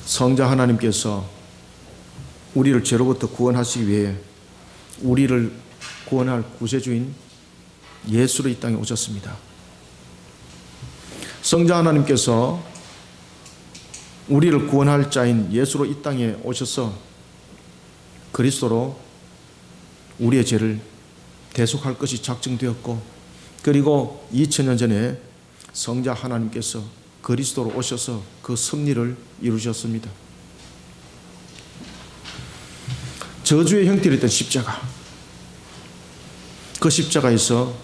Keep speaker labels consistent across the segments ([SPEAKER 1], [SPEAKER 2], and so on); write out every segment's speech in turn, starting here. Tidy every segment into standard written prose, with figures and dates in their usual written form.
[SPEAKER 1] 성자 하나님께서 우리를 죄로부터 구원하시기 위해 우리를 구원할 구세주인 예수로 이 땅에 오셨습니다. 성자 하나님께서 우리를 구원할 자인 예수로 이 땅에 오셔서 그리스도로 우리의 죄를 대속할 것이 작정되었고, 그리고 2000년 전에 성자 하나님께서 그리스도로 오셔서 그 섭리를 이루셨습니다. 저주의 형태였던 십자가, 그 십자가에서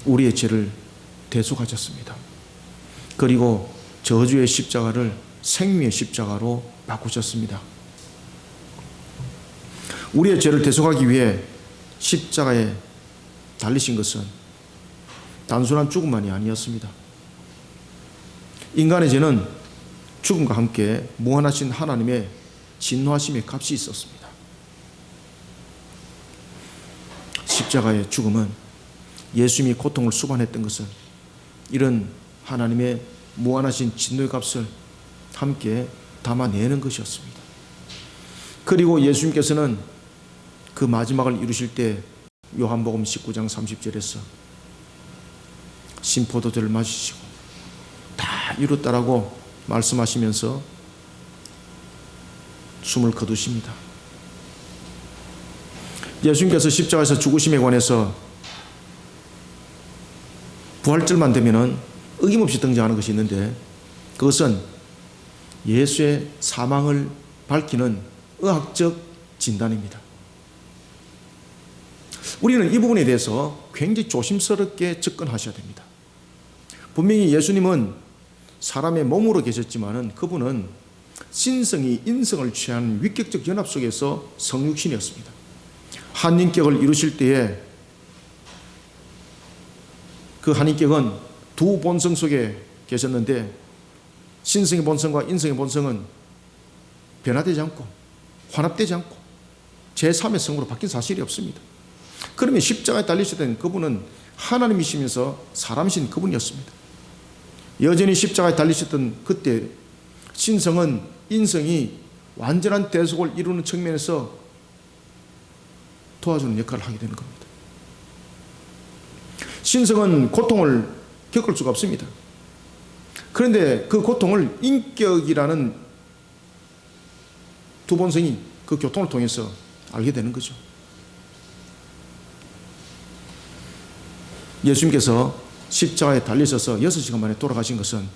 [SPEAKER 1] 우리의 죄를 대속하셨습니다. 그리고 저주의 십자가를 생명의 십자가로 바꾸셨습니다. 우리의 죄를 대속하기 위해 십자가에 달리신 것은 단순한 죽음만이 아니었습니다. 인간의 죄는 죽음과 함께 무한하신 하나님의 진노하심의 값이 있었습니다. 십자가의 죽음은 예수님이 고통을 수반했던 것은 이런 하나님의 무한하신 진노의 값을 함께 담아내는 것이었습니다. 그리고 예수님께서는 그 마지막을 이루실 때 요한복음 19장 30절에서 신포도주를 마시시고 다 이뤘다라고 말씀하시면서 숨을 거두십니다. 예수님께서 십자가에서 죽으심에 관해서 부활절만 되면은 어김없이 등장하는 것이 있는데, 그것은 예수의 사망을 밝히는 의학적 진단입니다. 우리는 이 부분에 대해서 굉장히 조심스럽게 접근하셔야 됩니다. 분명히 예수님은 사람의 몸으로 계셨지만은 그분은 신성이 인성을 취한 위격적 연합 속에서 성육신이었습니다. 한인격을 이루실 때에 그 한인격은 두 본성 속에 계셨는데, 신성의 본성과 인성의 본성은 변화되지 않고 환합되지 않고 제3의 성으로 바뀐 사실이 없습니다. 그러면 십자가에 달리셨던 그분은 하나님이시면서 사람이신 그분이었습니다. 여전히 십자가에 달리셨던 그때 신성은 인성이 완전한 대속을 이루는 측면에서 도와주는 역할을 하게 되는 겁니다. 신성은 고통을 겪을 수가 없습니다. 그런데 그 고통을 인격이라는 두 본성이 그 교통을 통해서 알게 되는 거죠. 예수님께서 십자가에 달리셔서 6시간 만에 돌아가신 것은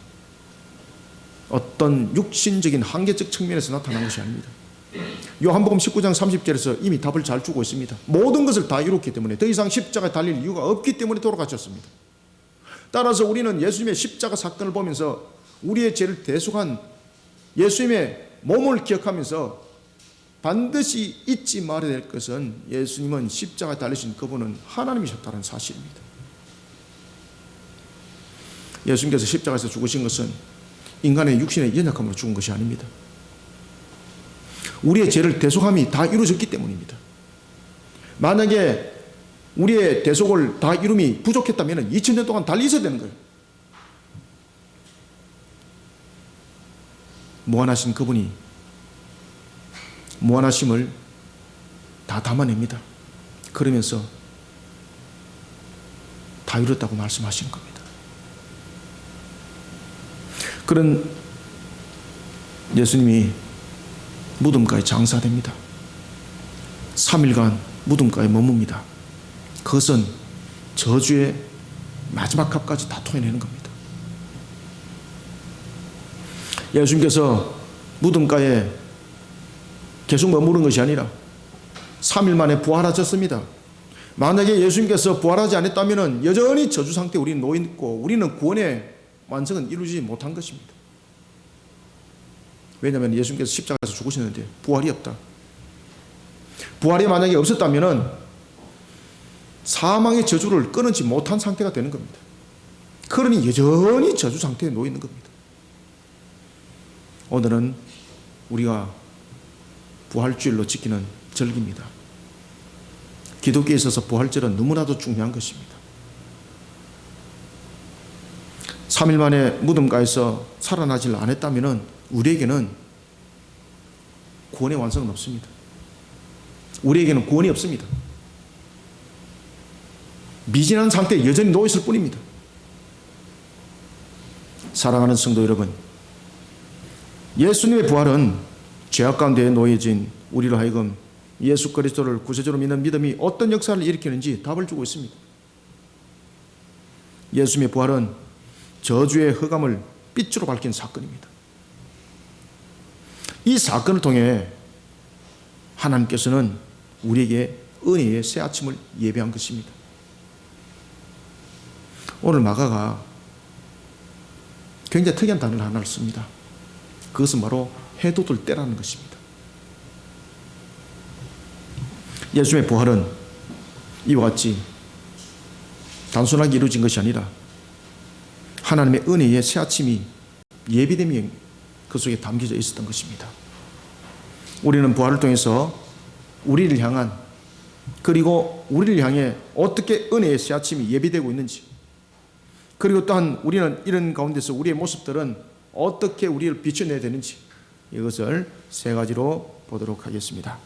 [SPEAKER 1] 어떤 육신적인 한계적 측면에서 나타난 것이 아닙니다. 요한복음 19장 30절에서 이미 답을 잘 주고 있습니다. 모든 것을 다 이뤘기 때문에 더 이상 십자가에 달릴 이유가 없기 때문에 돌아가셨습니다. 따라서 우리는 예수님의 십자가 사건을 보면서 우리의 죄를 대속한 예수님의 몸을 기억하면서 반드시 잊지 말아야 될 것은 예수님은 십자가에 달리신 그분은 하나님이셨다는 사실입니다. 예수님께서 십자가에서 죽으신 것은 인간의 육신의 연약함으로 죽은 것이 아닙니다. 우리의 죄를 대속함이 다 이루어졌기 때문입니다. 만약에 우리의 대속을 다 이룸이 부족했다면 2000년 동안 달리 있어야 되는 거예요. 무한하신 그분이 무한하심을 다 담아냅니다. 그러면서 다 이뤘다고 말씀하시는 겁니다. 그런 예수님이 무덤가에 장사됩니다. 3일간 무덤가에 머뭅니다. 그것은 저주의 마지막 값까지 다 토해내는 겁니다. 예수님께서 무덤가에 계속 머무른 것이 아니라 3일 만에 부활하셨습니다. 만약에 예수님께서 부활하지 않았다면 여전히 저주 상태에 우리는 놓여있고 우리는 구원의 완성은 이루지 못한 것입니다. 왜냐하면 예수님께서 십자가에서 죽으셨는데 부활이 없다. 부활이 만약에 없었다면 사망의 저주를 끊지 못한 상태가 되는 겁니다. 그러니 여전히 저주 상태에 놓여 있는 겁니다. 오늘은 우리가 부활주일로 지키는 절기입니다. 기독교에 있어서 부활절은 너무나도 중요한 것입니다. 3일 만에 무덤가에서 살아나질 않았다면 우리에게는 구원의 완성은 없습니다. 우리에게는 구원이 없습니다. 미진한 상태에 여전히 놓여있을 뿐입니다. 사랑하는 성도 여러분, 예수님의 부활은 죄악 가운데 놓여진 우리로 하여금 예수 그리스도를 구세주로 믿는 믿음이 어떤 역사를 일으키는지 답을 주고 있습니다. 예수님의 부활은 저주의 흑암을 빛으로 밝힌 사건입니다. 이 사건을 통해 하나님께서는 우리에게 은혜의 새 아침을 예배한 것입니다. 오늘 마가가 굉장히 특이한 단어를 하나를 씁니다. 그것은 바로 해돋을 때라는 것입니다. 예수님의 부활은 이와 같이 단순하게 이루어진 것이 아니라 하나님의 은혜의 새 아침이 예비됨이 그 속에 담겨져 있었던 것입니다. 우리는 부활을 통해서 우리를 향한, 그리고 우리를 향해 어떻게 은혜의 새 아침이 예비되고 있는지, 그리고 또한 우리는 이런 가운데서 우리의 모습들은 어떻게 우리를 비춰내야 되는지, 이것을 세 가지로 보도록 하겠습니다.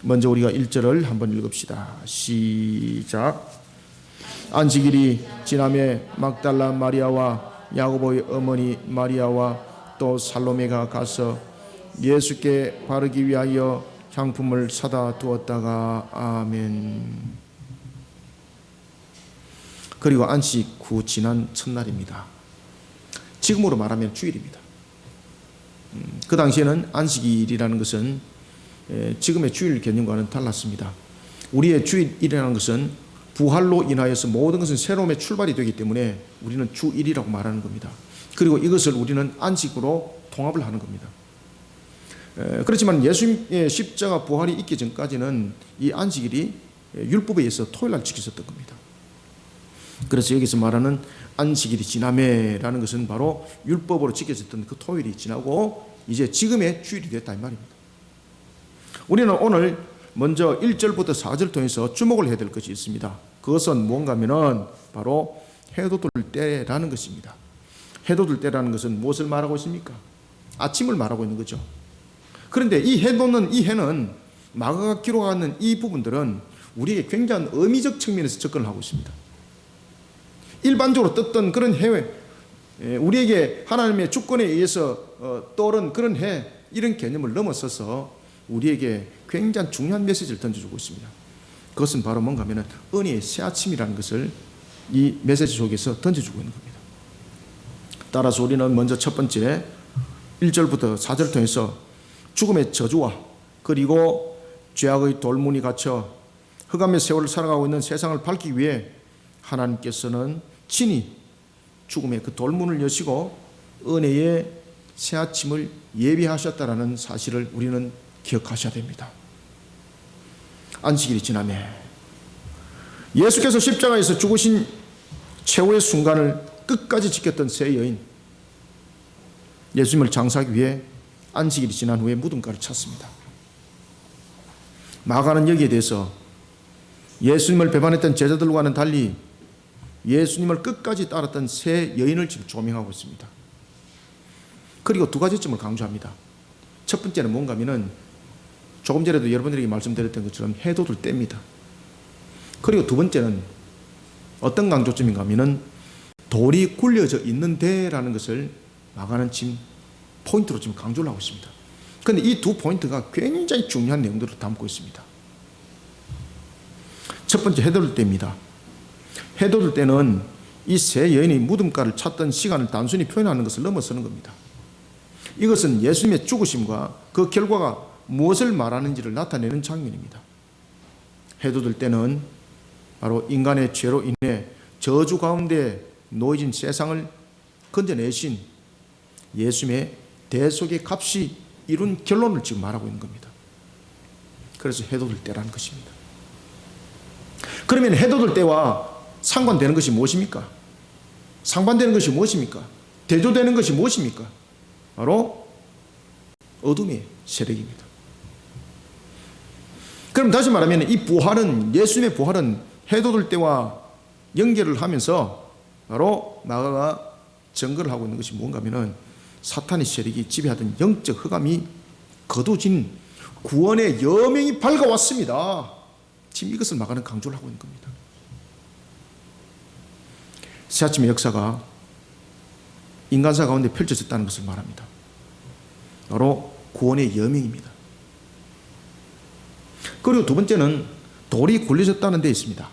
[SPEAKER 1] 먼저 우리가 1절을 한번 읽읍시다. 시작. 안식일이 지남에 막달라 마리아와 야고보의 어머니 마리아와 또 살로메가 가서 예수께 바르기 위하여 향품을 사다 두었다가. 아멘. 그리고 안식 후 지난 첫날입니다. 지금으로 말하면 주일입니다. 그 당시에는 안식일이라는 것은 지금의 주일 개념과는 달랐습니다. 우리의 주일이라는 것은 부활로 인하여서 모든 것은 새로움의 출발이 되기 때문에 우리는 주일이라고 말하는 겁니다. 그리고 이것을 우리는 안식으로 통합을 하는 겁니다. 그렇지만 예수님의 십자가 부활이 있기 전까지는 이 안식일이 율법에 의해서 토요일날 지켰었던 겁니다. 그래서 여기서 말하는 안식일이 지나매라는 것은 바로 율법으로 지켜졌던 그 토요일이 지나고 이제 지금의 주일이 됐다 이 말입니다. 우리는 오늘 먼저 1절부터 4절 통해서 주목을 해야 될 것이 있습니다. 그것은 뭔가 하면은 바로 해돋을 때라는 것입니다. 해돋을 때라는 것은 무엇을 말하고 있습니까? 아침을 말하고 있는 거죠. 그런데 이 해돋는 이 해는 마가가 기록하는 이 부분들은 우리에게 굉장한 의미적 측면에서 접근을 하고 있습니다. 일반적으로 떴던 그런 해외, 우리에게 하나님의 주권에 의해서 떠오른 그런 해, 이런 개념을 넘어서서 우리에게 굉장히 중요한 메시지를 던져주고 있습니다. 그것은 바로 뭔가 하면 은혜의 새 아침이라는 것을 이 메시지 속에서 던져주고 있는 겁니다. 따라서 우리는 먼저 첫 번째 1절부터 4절을 통해서 죽음의 저주와 그리고 죄악의 돌문이 갇혀 흑암의 세월을 살아가고 있는 세상을 밝히기 위해 하나님께서는 친히 죽음의 그 돌문을 여시고 은혜의 새 아침을 예비하셨다라는 사실을 우리는 기억하셔야 됩니다. 안식일이 지나매 예수께서 십자가에서 죽으신 최후의 순간을 끝까지 지켰던 세 여인, 예수님을 장사하기 위해 안식일이 지난 후에 무덤가를 찾습니다. 마가는 여기에 대해서 예수님을 배반했던 제자들과는 달리 예수님을 끝까지 따랐던 세 여인을 지금 조명하고 있습니다. 그리고 두 가지 점을 강조합니다. 첫 번째는 뭔가 하면은 조금 전에도 여러분들에게 말씀드렸던 것처럼 해돋을 때입니다. 그리고 두 번째는 어떤 강조점인가 하면은 돌이 굴려져 있는데라는 것을 마가는 지금 포인트로 지금 강조를 하고 있습니다. 그런데 이 두 포인트가 굉장히 중요한 내용들을 담고 있습니다. 첫 번째 해돋을 때입니다. 해돋을 때는 이 세 여인이 무덤가를 찾던 시간을 단순히 표현하는 것을 넘어서는 겁니다. 이것은 예수님의 죽으심과 그 결과가 무엇을 말하는지를 나타내는 장면입니다. 해돋을 때는 바로 인간의 죄로 인해 저주 가운데 놓여진 세상을 건져내신 예수님의 대속의 값이 이룬 결론을 지금 말하고 있는 겁니다. 그래서 해돋을 때라는 것입니다. 그러면 해돋을 때와 상관되는 것이 무엇입니까? 상반되는 것이 무엇입니까? 대조되는 것이 무엇입니까? 바로 어둠의 세력입니다. 그럼 다시 말하면 이 부활은, 예수님의 부활은 해돋을 때와 연결을 하면서 바로 마가가 증거를 하고 있는 것이 뭔가 하면은 사탄의 세력이 지배하던 영적 흑암이 거두진 구원의 여명이 밝아왔습니다. 지금 이것을 마가는 강조를 하고 있는 겁니다. 새아침의 역사가 인간사 가운데 펼쳐졌다는 것을 말합니다. 바로 구원의 여명입니다. 그리고 두 번째는 돌이 굴려졌다는 데 있습니다.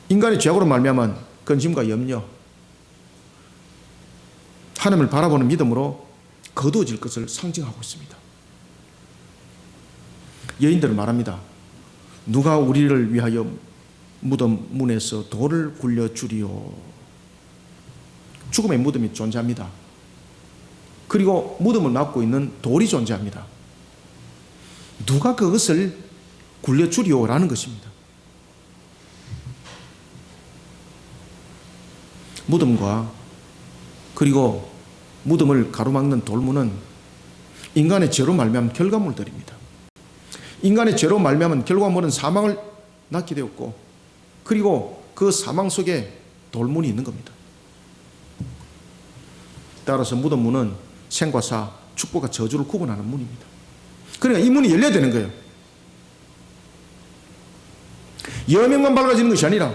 [SPEAKER 1] 인간의 죄악으로 말미암은 근심과 염려, 하나님을 바라보는 믿음으로 거두어질 것을 상징하고 있습니다. 여인들은 말합니다. 누가 우리를 위하여 무덤 문에서 돌을 굴려주리요. 죽음의 무덤이 존재합니다. 그리고 무덤을 막고 있는 돌이 존재합니다. 누가 그것을 굴려주리요라는 것입니다. 무덤과 그리고 무덤을 가로막는 돌문은 인간의 죄로 말미암은 결과물들입니다. 인간의 죄로 말미암은 결과물은 사망을 낳게 되었고, 그리고 그 사망 속에 돌문이 있는 겁니다. 따라서 무덤문은 생과 사, 축복과 저주를 구분하는 문입니다. 그러니까 이 문이 열려야 되는 거예요. 여명만 밝아지는 것이 아니라,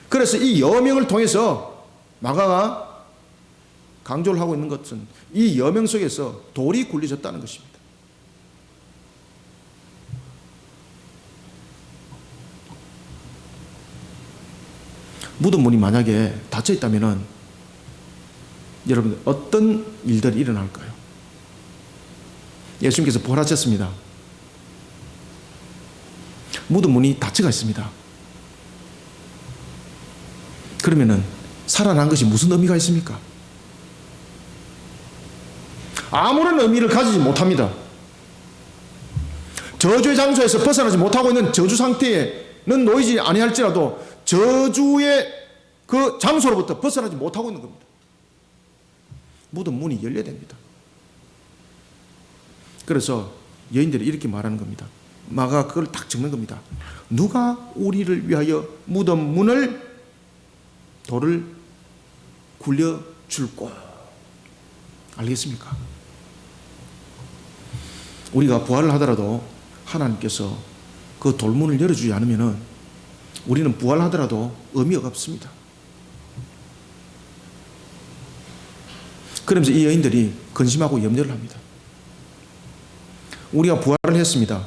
[SPEAKER 1] 그래서 이 여명을 통해서 마가가 강조를 하고 있는 것은 이 여명 속에서 돌이 굴려졌다는 것입니다. 무덤문이 만약에 닫혀 있다면 여러분 어떤 일들이 일어날까요? 예수님께서 부활하셨습니다. 무덤문이 닫혀가 있습니다. 그러면은 살아난 것이 무슨 의미가 있습니까? 아무런 의미를 가지지 못합니다. 저주의 장소에서 벗어나지 못하고 있는 저주 상태에는 놓이지 아니할지라도 저주의 그 장소로부터 벗어나지 못하고 있는 겁니다. 무덤 문이 열려야 됩니다. 그래서 여인들이 이렇게 말하는 겁니다. 마가 그걸 딱 적는 겁니다. 누가 우리를 위하여 무덤 문을 돌을 굴려줄꼬. 알겠습니까? 우리가 부활을 하더라도 하나님께서 그 돌문을 열어주지 않으면 우리는 부활하더라도 의미가 없습니다. 그러면서 이 여인들이 근심하고 염려를 합니다. 우리가 부활을 했습니다.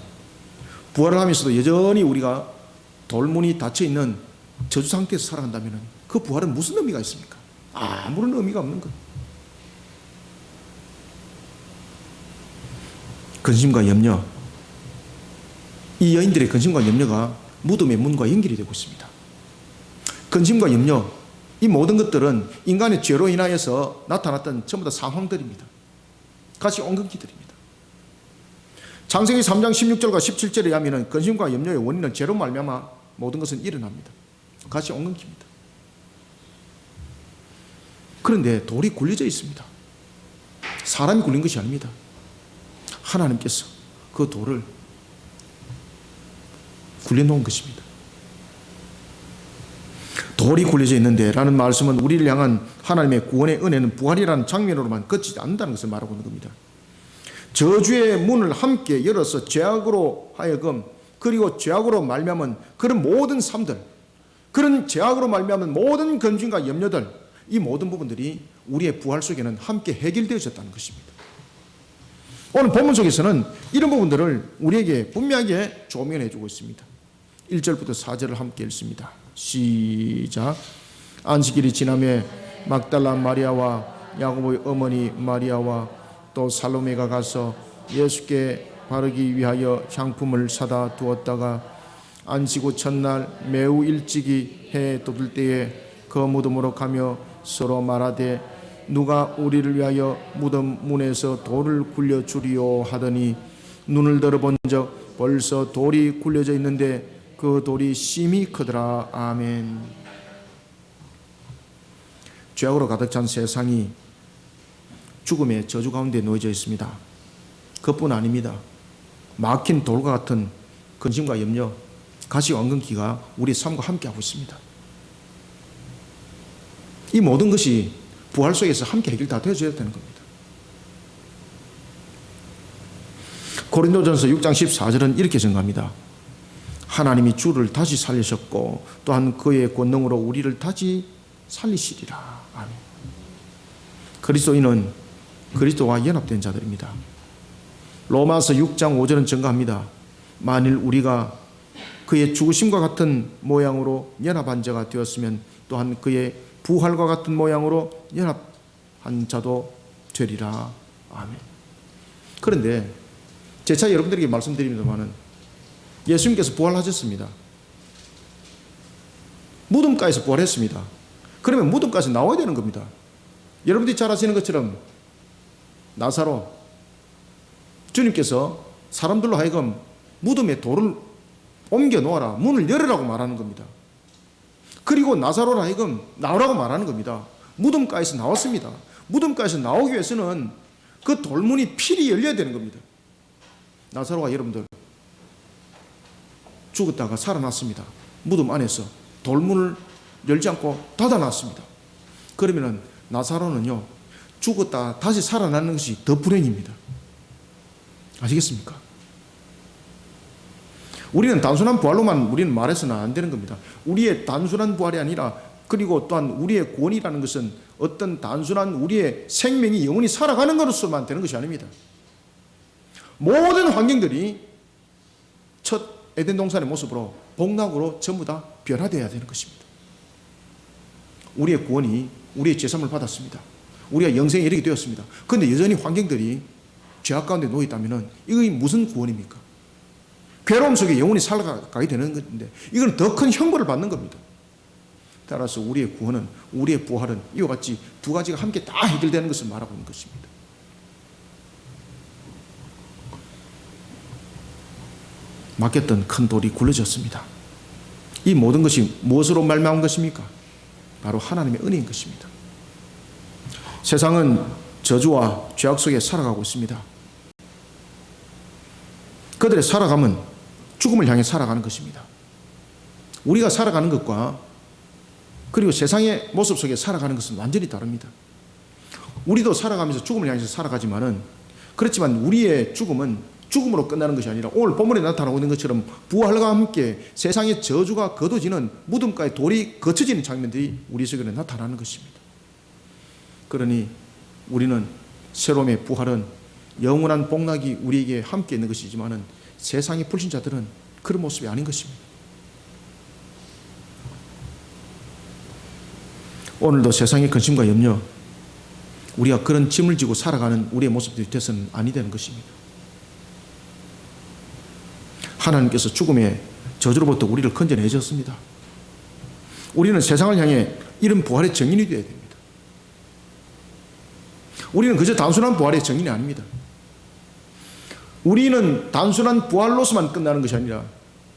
[SPEAKER 1] 부활을 하면서도 여전히 우리가 돌문이 닫혀있는 저주 상태에서 살아간다면 그 부활은 무슨 의미가 있습니까? 아무런 의미가 없는 것. 근심과 염려, 이 여인들의 근심과 염려가 무덤의 문과 연결이 되고 있습니다. 근심과 염려, 이 모든 것들은 인간의 죄로 인하여서 나타났던 전부 다 상황들입니다. 같이 엉금기들입니다. 창세기 3장 16절과 17절에 하면 근심과 염려의 원인은 죄로 말미암아 모든 것은 일어납니다. 같이 엉금기입니다. 그런데 돌이 굴려져 있습니다. 사람이 굴린 것이 아닙니다. 하나님께서 그 돌을 굴려놓은 것입니다. 돌이 굴려져 있는데 라는 말씀은 우리를 향한 하나님의 구원의 은혜는 부활이라는 장면으로만 그치지 않는다는 것을 말하고 있는 겁니다. 저주의 문을 함께 열어서 죄악으로 하여금, 그리고 죄악으로 말미암은 그런 모든 삶들, 그런 죄악으로 말미암은 모든 근심과 염려들, 이 모든 부분들이 우리의 부활 속에는 함께 해결되어졌다는 것입니다. 오늘 본문 속에서는 이런 부분들을 우리에게 분명하게 조명해 주고 있습니다. 1절부터 4절을 함께 읽습니다. 시작. 안식일이 지나매 막달라 마리아와 야고보의 어머니 마리아와 또 살로메가 가서 예수께 바르기 위하여 향품을 사다 두었다가 안식 후 첫날 매우 일찍이 해 돋을 때에 그 무덤으로 가며 서로 말하되 누가 우리를 위하여 무덤 문에서 돌을 굴려주리요 하더니 눈을 들어본 적 벌써 돌이 굴려져 있는데 그 돌이 심히 크더라. 아멘. 죄악으로 가득 찬 세상이 죽음의 저주 가운데 놓여져 있습니다. 그뿐 아닙니다. 막힌 돌과 같은 근심과 염려, 가시 왕건기가 우리 삶과 함께하고 있습니다. 이 모든 것이 부활 속에서 함께 해결 다 되어져야 되는 겁니다. 고린도전서 6장 14절은 이렇게 증가합니다. 하나님이 주를 다시 살리셨고 또한 그의 권능으로 우리를 다시 살리시리라. 아멘. 그리스도인은 그리스도와 연합된 자들입니다. 로마서 6장 5절은 증가합니다. 만일 우리가 그의 죽으심과 같은 모양으로 연합한 자가 되었으면 또한 그의 부활과 같은 모양으로 연합한 자도 되리라. 아멘. 그런데 재차 여러분들에게 말씀드립니다마는 예수님께서 부활하셨습니다. 무덤가에서 부활했습니다. 그러면 무덤가에서 나와야 되는 겁니다. 여러분들이 잘 아시는 것처럼 나사로, 주님께서 사람들로 하여금 무덤에 돌을 옮겨 놓아라, 문을 열으라고 말하는 겁니다. 그리고 나사로로 하여금 나오라고 말하는 겁니다. 무덤가에서 나왔습니다. 무덤가에서 나오기 위해서는 그 돌문이 필히 열려야 되는 겁니다. 나사로가 여러분들 죽었다가 살아났습니다. 무덤 안에서 돌문을 열지 않고 닫아놨습니다. 그러면은 나사로는요, 죽었다 다시 살아나는 것이 더 불행입니다. 아시겠습니까? 우리는 단순한 부활로만 우리는 말해서는 안 되는 겁니다. 우리의 단순한 부활이 아니라, 그리고 또한 우리의 구원이라는 것은 어떤 단순한 우리의 생명이 영원히 살아가는 것으로만 되는 것이 아닙니다. 모든 환경들이 첫 에덴 동산의 모습으로 복락으로 전부 다 변화되어야 되는 것입니다. 우리의 구원이, 우리의 제삼을 받았습니다. 우리가 영생에 이르게 되었습니다. 그런데 여전히 환경들이 죄악 가운데 놓여 있다면 이것이 무슨 구원입니까? 괴로움 속에 영원히 살아가게 되는 건데, 이건 더 큰 형벌을 받는 겁니다. 따라서 우리의 구원은, 우리의 부활은 이와 같이 두 가지가 함께 다 해결되는 것을 말하고 있는 것입니다. 맡겼던 큰 돌이 굴러졌습니다. 이 모든 것이 무엇으로 말미암은 것입니까? 바로 하나님의 은혜인 것입니다. 세상은 저주와 죄악 속에 살아가고 있습니다. 그들의 살아감은 죽음을 향해 살아가는 것입니다. 우리가 살아가는 것과 그리고 세상의 모습 속에 살아가는 것은 완전히 다릅니다. 우리도 살아가면서 죽음을 향해서 살아가지만은, 그렇지만 우리의 죽음은 죽음으로 끝나는 것이 아니라 오늘 본문에 나타나고 있는 것처럼 부활과 함께 세상의 저주가 거둬지는, 무덤가에 돌이 거쳐지는 장면들이 우리 속에는 나타나는 것입니다. 그러니 우리는 새로움의 부활은 영원한 복락이 우리에게 함께 있는 것이지만은 세상의 불신자들은 그런 모습이 아닌 것입니다. 오늘도 세상의 근심과 염려, 우리가 그런 짐을 지고 살아가는 우리의 모습들이 돼서는 아니 되는 것입니다. 하나님께서 죽음의 저주로부터 우리를 건져내 주셨습니다. 우리는 세상을 향해 이런 부활의 증인이 되어야 됩니다. 우리는 그저 단순한 부활의 증인이 아닙니다. 우리는 단순한 부활로서만 끝나는 것이 아니라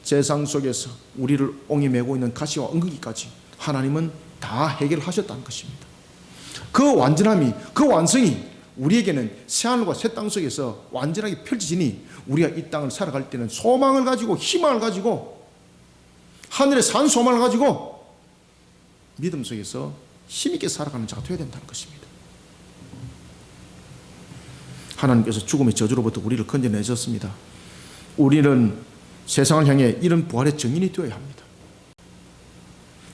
[SPEAKER 1] 세상 속에서 우리를 옹이 메고 있는 가시와 엉극이까지 하나님은 다 해결하셨다는 것입니다. 그 완전함이, 그 완성이 우리에게는 새하늘과 새 땅 속에서 완전하게 펼쳐지니 우리가 이 땅을 살아갈 때는 소망을 가지고, 희망을 가지고, 하늘의 산 소망을 가지고 믿음 속에서 힘있게 살아가는 자가 되어야 된다는 것입니다. 하나님께서 죽음의 저주로부터 우리를 건져내셨습니다. 우리는 세상을 향해 이런 부활의 증인이 되어야 합니다.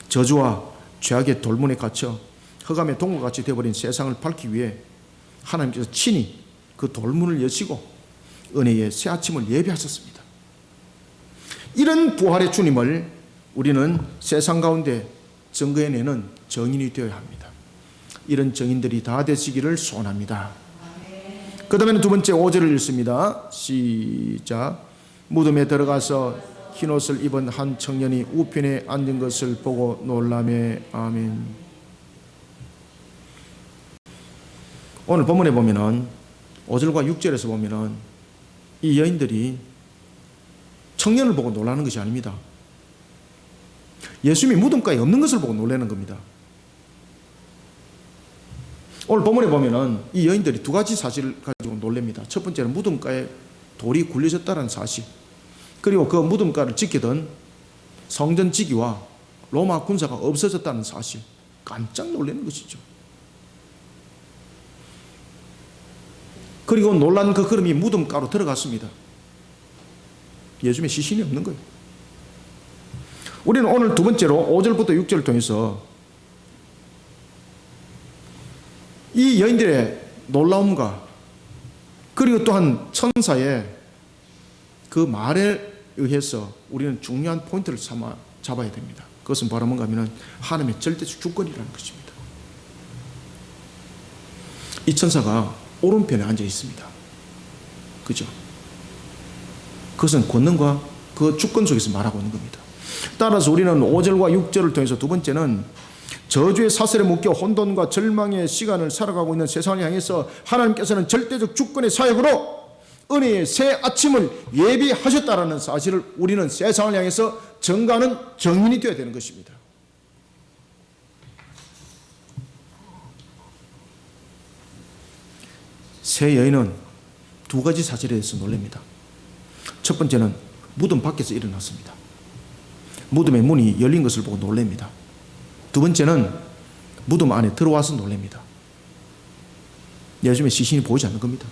[SPEAKER 1] 저주와 죄악의 돌문에 갇혀 흑암의 동굴같이 되어버린 세상을 밝기 위해 하나님께서 친히 그 돌문을 여시고 은혜의 새 아침을 예비하셨습니다. 이런 부활의 주님을 우리는 세상 가운데 증거해내는 증인이 되어야 합니다. 이런 증인들이 다 되시기를 소원합니다. 그 다음에는 두 번째 5절을 읽습니다. 시작. 무덤에 들어가서 흰옷을 입은 한 청년이 우편에 앉은 것을 보고 놀라매. 아멘. 오늘 본문에 보면은 5절과 6절에서 보면은 이 여인들이 청년을 보고 놀라는 것이 아닙니다. 예수님이 무덤가에 없는 것을 보고 놀라는 겁니다. 오늘 본문에 보면은 이 여인들이 두 가지 사실을 가지고 놀랍니다. 첫 번째는 무덤가에 돌이 굴려졌다는 사실, 그리고 그 무덤가를 지키던 성전 지기와 로마 군사가 없어졌다는 사실, 깜짝 놀라는 것이죠. 그리고 놀란 그 걸음이 무덤가로 들어갔습니다. 예수님의 시신이 없는 거예요. 우리는 오늘 두 번째로 5절부터 6절을 통해서 이 여인들의 놀라움과 그리고 또한 천사의 그 말에 의해서 우리는 중요한 포인트를 잡아야 됩니다. 그것은 바로 뭔가 하면 하나님의 절대적 주권이라는 것입니다. 이 천사가 오른편에 앉아 있습니다. 그죠? 그것은 권능과 그 주권 속에서 말하고 있는 겁니다. 따라서 우리는 5절과 6절을 통해서 두 번째는 저주의 사슬에 묶여 혼돈과 절망의 시간을 살아가고 있는 세상을 향해서 하나님께서는 절대적 주권의 사역으로 은혜의 새 아침을 예비하셨다라는 사실을 우리는 세상을 향해서 증거하는 증인이 되어야 되는 것입니다. 새 여인은 두 가지 사실에 대해서 놀랍니다. 첫 번째는 무덤 밖에서 일어났습니다. 무덤의 문이 열린 것을 보고 놀랍니다. 두 번째는 무덤 안에 들어와서 놀랍니다. 예수님의 시신이 보이지 않는 겁니다.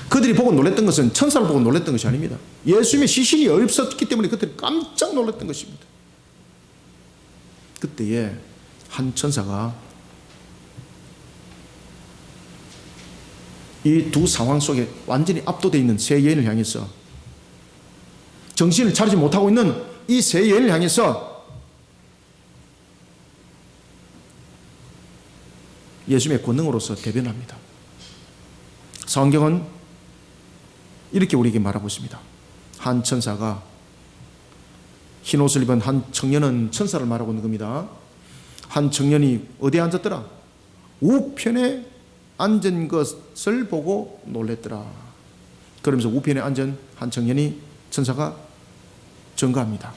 [SPEAKER 1] 그들이 보고 놀랐던 것은 천사를 보고 놀랐던 것이 아닙니다. 예수님의 시신이 없었기 때문에 그들이 깜짝 놀랐던 것입니다. 그때에 한 천사가 이 두 상황 속에 완전히 압도되어 있는 새 여인을 향해서, 정신을 차리지 못하고 있는 이 새 여인을 향해서 예수님의 권능으로서 대변합니다. 성경은 이렇게 우리에게 말하고 있습니다. 한 천사가, 흰 옷을 입은 한 청년은 천사를 말하고 있는 겁니다. 한 청년이 어디에 앉았더라? 우편에 앉은 것을 보고 놀랬더라. 그러면서 우편에 앉은 한 청년이 천사가 증거합니다.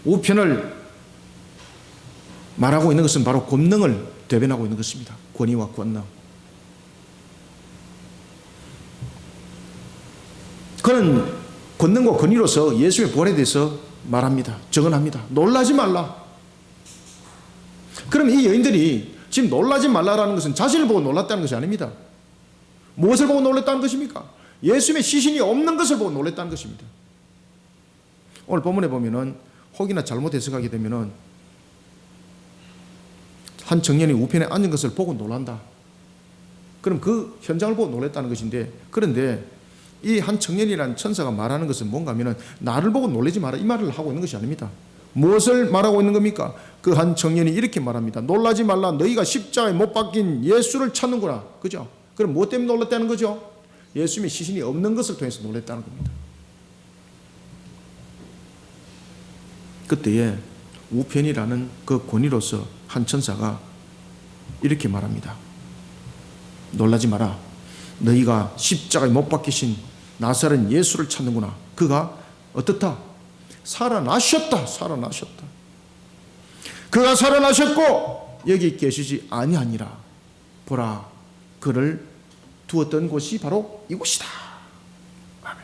[SPEAKER 1] 우편을 말하고 있는 것은 바로 권능을 대변하고 있는 것입니다. 권위와 권능. 그는 권능과 권위로서 예수의 부활에 대해서 말합니다. 증언합니다. 놀라지 말라. 그럼 이 여인들이 지금 놀라지 말라라는 것은 자신을 보고 놀랐다는 것이 아닙니다. 무엇을 보고 놀랐다는 것입니까? 예수님의 시신이 없는 것을 보고 놀랐다는 것입니다. 오늘 본문에 보면은 혹이나 잘못 해석하게 되면은 한 청년이 우편에 앉은 것을 보고 놀란다. 그럼 그 현장을 보고 놀랐다는 것인데, 그런데 이 한 청년이라는 천사가 말하는 것은 뭔가 하면은 나를 보고 놀라지 마라, 이 말을 하고 있는 것이 아닙니다. 무엇을 말하고 있는 겁니까? 그 한 청년이 이렇게 말합니다. 놀라지 말라. 너희가 십자가에 못 박힌 예수를 찾는구나. 그죠? 그럼 무엇 때문에 놀랐다는 거죠? 예수님의 시신이 없는 것을 통해서 놀랐다는 겁니다. 그때에 우편이라는 그 권위로서 한 천사가 이렇게 말합니다. 놀라지 마라. 너희가 십자가에 못 박히신 나사렛 예수를 찾는구나. 그가 어떻다? 살아나셨다. 살아나셨다. 그가 살아나셨고 여기 계시지 아니하니라. 보라, 그를 두었던 곳이 바로 이곳이다. 아멘.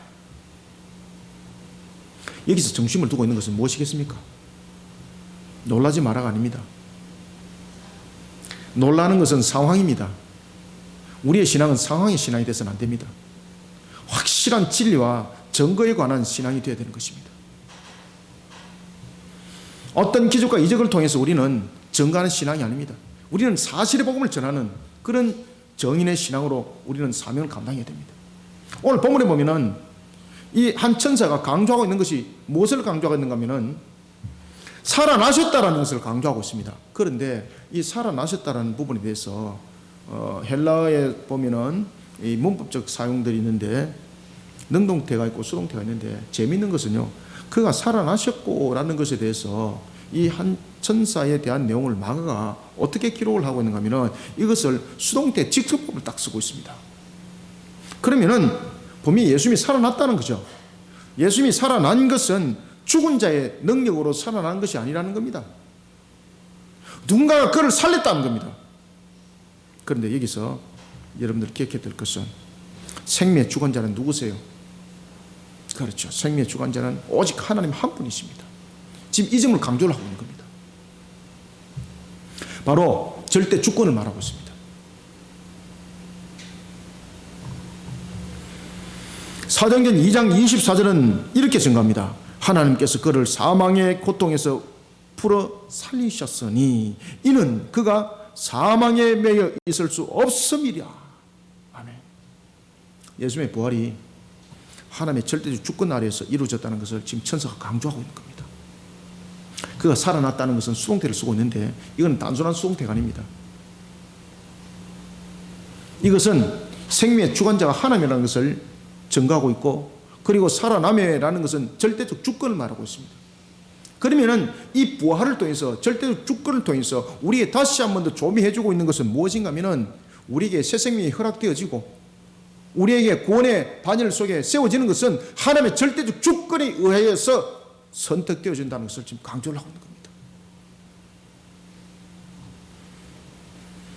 [SPEAKER 1] 여기서 중심을 두고 있는 것은 무엇이겠습니까? 놀라지 마라가 아닙니다. 놀라는 것은 상황입니다. 우리의 신앙은 상황의 신앙이 되어서는 안 됩니다. 확실한 진리와 증거에 관한 신앙이 되어야 되는 것입니다. 어떤 기적과 이적을 통해서 우리는 증거하는 신앙이 아닙니다. 우리는 사실의 복음을 전하는 그런 정인의 신앙으로 우리는 사명을 감당해야 됩니다. 오늘 본문에 보면은 이 한 천사가 강조하고 있는 것이 무엇을 강조하고 있는가 하면은 살아나셨다라는 것을 강조하고 있습니다. 그런데 이 살아나셨다라는 부분에 대해서 헬라어에 보면은 이 문법적 사용들이 있는데 능동태가 있고 수동태가 있는데 재미있는 것은요, 그가 살아나셨고라는 것에 대해서 이 한 천사에 대한 내용을 마가가 어떻게 기록을 하고 있는가 하면은 이것을 수동태 직접법을 딱 쓰고 있습니다. 그러면은 분명히 예수님이 살아났다는 거죠. 예수님이 살아난 것은 죽은 자의 능력으로 살아난 것이 아니라는 겁니다. 누군가가 그를 살렸다는 겁니다. 그런데 여기서 여러분들 기억해야 될 것은 생명의 주관자는 누구세요? 그렇죠. 생명의 주관자는 오직 하나님 한 분이십니다. 지금 이 점을 강조를 하고 있는 겁니다. 바로 절대 주권을 말하고 있습니다. 사도행전 2장 24절은 이렇게 증가합니다. 하나님께서 그를 사망의 고통에서 풀어 살리셨으니 이는 그가 사망에 매여 있을 수 없음이랴. 아멘. 예수님의 부활이 하나님의 절대적 주권 아래에서 이루어졌다는 것을 지금 천사가 강조하고 있는 겁니다. 그가 살아났다는 것은 수동태를 쓰고 있는데 이건 단순한 수동태가 아닙니다. 이것은 생명의 주관자가 하나님이라는 것을 증거하고 있고, 그리고 살아남이라는 것은 절대적 주권을 말하고 있습니다. 그러면은 이 부활을 통해서, 절대적 주권을 통해서 우리에게 다시 한 번 더 조미해주고 있는 것은 무엇인가 하면은 우리에게 새 생명이 허락되어지고 우리에게 구원의 반열 속에 세워지는 것은 하나님의 절대적 주권에 의하여서 선택되어진다는 것을 지금 강조를 하고 있는 겁니다.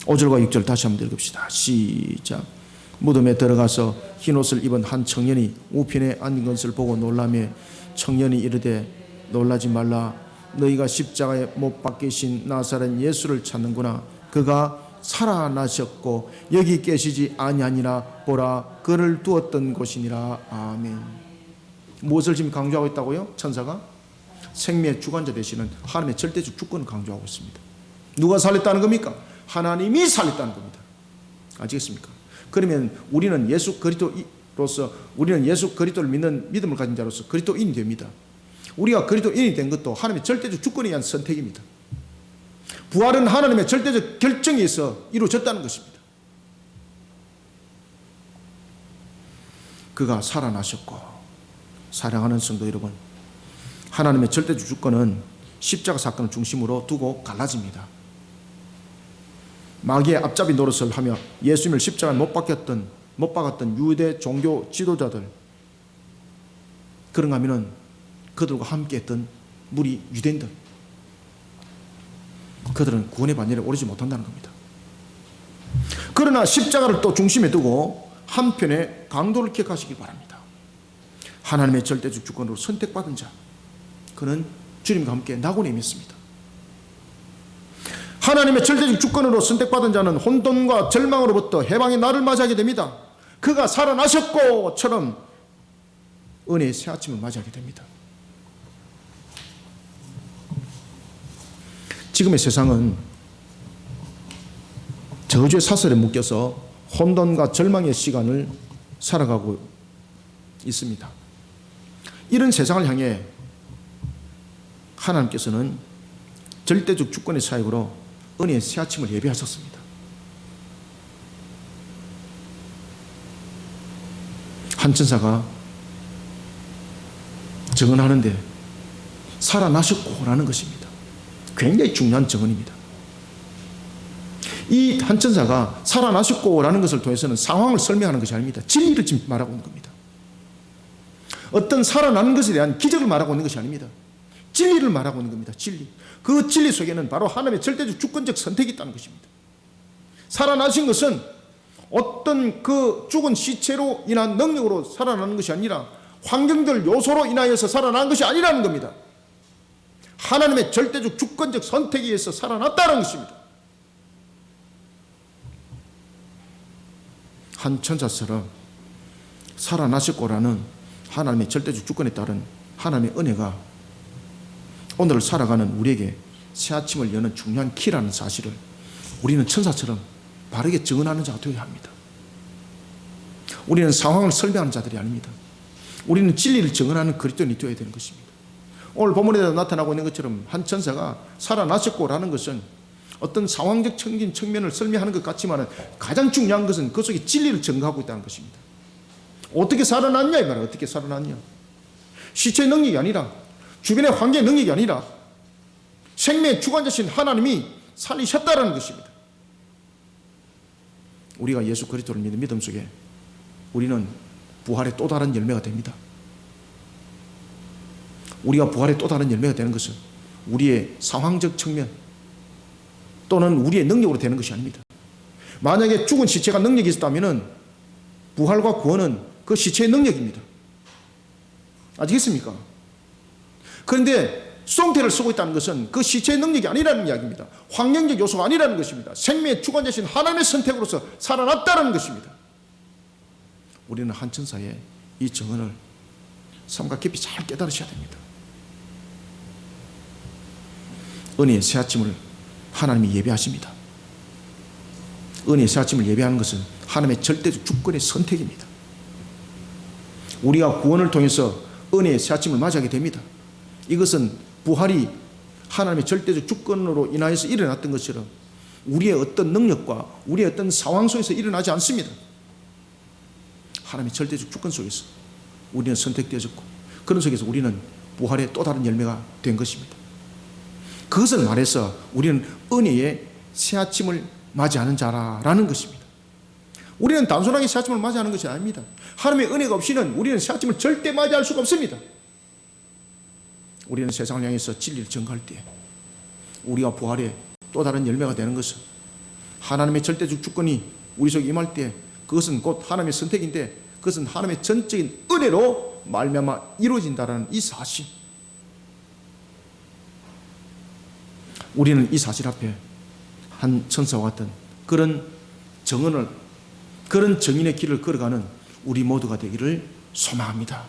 [SPEAKER 1] 5절과 6절 다시 한번 읽읍시다. 시작. 무덤에 들어가서 흰옷을 입은 한 청년이 우편에 앉은 것을 보고 놀라며 청년이 이르되 놀라지 말라. 너희가 십자가에 못 박히신 나사렛 예수를 찾는구나. 그가 살아나셨고 여기 계시지 아니하니라. 보라, 그를 두었던 곳이니라. 아멘. 무엇을 지금 강조하고 있다고요? 천사가 생명의 주관자 되시는 하나님의 절대적 주권을 강조하고 있습니다. 누가 살렸다는 겁니까? 하나님이 살렸다는 겁니다. 아시겠습니까? 그러면 우리는 예수 그리스도로서, 우리는 예수 그리스도를 믿는 믿음을 가진 자로서 그리스도인이 됩니다. 우리가 그리스도인이 된 것도 하나님의 절대적 주권에 의한 선택입니다. 부활은 하나님의 절대적 결정에 의해서 이루어졌다는 것입니다. 그가 살아나셨고, 사랑하는 성도 여러분, 하나님의 절대적 주권은 십자가 사건을 중심으로 두고 갈라집니다. 마귀의 앞잡이 노릇을 하며 예수님을 십자가에 못 박았던 유대 종교 지도자들, 그런가 하면은 그들과 함께 했던 무리 유대인들, 그들은 구원의 반열에 오르지 못한다는 겁니다. 그러나 십자가를 또 중심에 두고 한편에 강도를 기억하시기 바랍니다. 하나님의 절대적 주권으로 선택받은 자, 그는 주님과 함께 낙원에 임했습니다. 하나님의 절대적 주권으로 선택받은 자는 혼돈과 절망으로부터 해방의 날을 맞이하게 됩니다. 그가 살아나셨고처럼 은혜의 새 아침을 맞이하게 됩니다. 지금의 세상은 저주의 사슬에 묶여서 혼돈과 절망의 시간을 살아가고 있습니다. 이런 세상을 향해 하나님께서는 절대적 주권의 사역으로 은혜의 새 아침을 예비하셨습니다. 한 천사가 증언하는데 살아나셨고라는 것입니다. 굉장히 중요한 증언입니다. 이 한 천사가 살아나셨고라는 것을 통해서는 상황을 설명하는 것이 아닙니다. 진리를 지금 말하고 있는 겁니다. 어떤 살아나는 것에 대한 기적을 말하고 있는 것이 아닙니다. 진리를 말하고 있는 겁니다. 진리. 그 진리 속에는 바로 하나님의 절대적 주권적 선택이 있다는 것입니다. 살아나신 것은 어떤 그 죽은 시체로 인한 능력으로 살아나는 것이 아니라 환경들 요소로 인하여서 살아난 것이 아니라는 겁니다. 하나님의 절대적 주권적 선택에 의해서 살아났다는 것입니다. 한 천사처럼 살아나셨고라는 하나님의 절대적 주권에 따른 하나님의 은혜가 오늘 살아가는 우리에게 새 아침을 여는 중요한 키라는 사실을 우리는 천사처럼 바르게 증언하는 자가 되어야 합니다. 우리는 상황을 설명하는 자들이 아닙니다. 우리는 진리를 증언하는 그리스도인이 되어야 되는 것입니다. 오늘 본문에도 나타나고 있는 것처럼 한 천사가 살아나셨고라는 것은 어떤 상황적 측면을 설명하는 것 같지만 가장 중요한 것은 그 속에 진리를 증거하고 있다는 것입니다. 어떻게 살아났냐 이 말이에요. 어떻게 살아났냐. 시체의 능력이 아니라 주변의 환경의 능력이 아니라 생명의 주관자신 하나님이 살리셨다는 것입니다. 우리가 예수 그리스도를 믿는 믿음 속에 우리는 부활의 또 다른 열매가 됩니다. 우리가 부활의 또 다른 열매가 되는 것은 우리의 상황적 측면 또는 우리의 능력으로 되는 것이 아닙니다. 만약에 죽은 시체가 능력이 있었다면 부활과 구원은 그 시체의 능력입니다. 아시겠습니까? 그런데 수동태를 쓰고 있다는 것은 그 시체의 능력이 아니라는 이야기입니다. 환경적 요소가 아니라는 것입니다. 생명의 주관자신 하나님의 선택으로서 살아났다는 것입니다. 우리는 한 천사의 이 정언을 삶과 깊이 잘 깨달으셔야 됩니다. 은혜의 새 아침을 하나님이 예배하십니다. 은혜의 새 아침을 예배하는 것은 하나님의 절대적 주권의 선택입니다. 우리가 구원을 통해서 은혜의 새 아침을 맞이하게 됩니다. 이것은 부활이 하나님의 절대적 주권으로 인하여서 일어났던 것처럼 우리의 어떤 능력과 우리의 어떤 상황 속에서 일어나지 않습니다. 하나님의 절대적 주권 속에서 우리는 선택되어졌고, 그런 속에서 우리는 부활의 또 다른 열매가 된 것입니다. 그것을 말해서 우리는 은혜의 새 아침을 맞이하는 자라는 것입니다. 우리는 단순하게 새 아침을 맞이하는 것이 아닙니다. 하나님의 은혜가 없이는 우리는 새 아침을 절대 맞이할 수가 없습니다. 우리는 세상을 향해서 진리를 전가할 때 우리가 부활의 또 다른 열매가 되는 것은 하나님의 절대적 주권이 우리 속에 임할 때 그것은 곧 하나님의 선택인데 그것은 하나님의 전적인 은혜로 말미암아 이루어진다는 이 사실. 우리는 이 사실 앞에 한 천사와 같은 그런 정언을, 그런 정인의 길을 걸어가는 우리 모두가 되기를 소망합니다.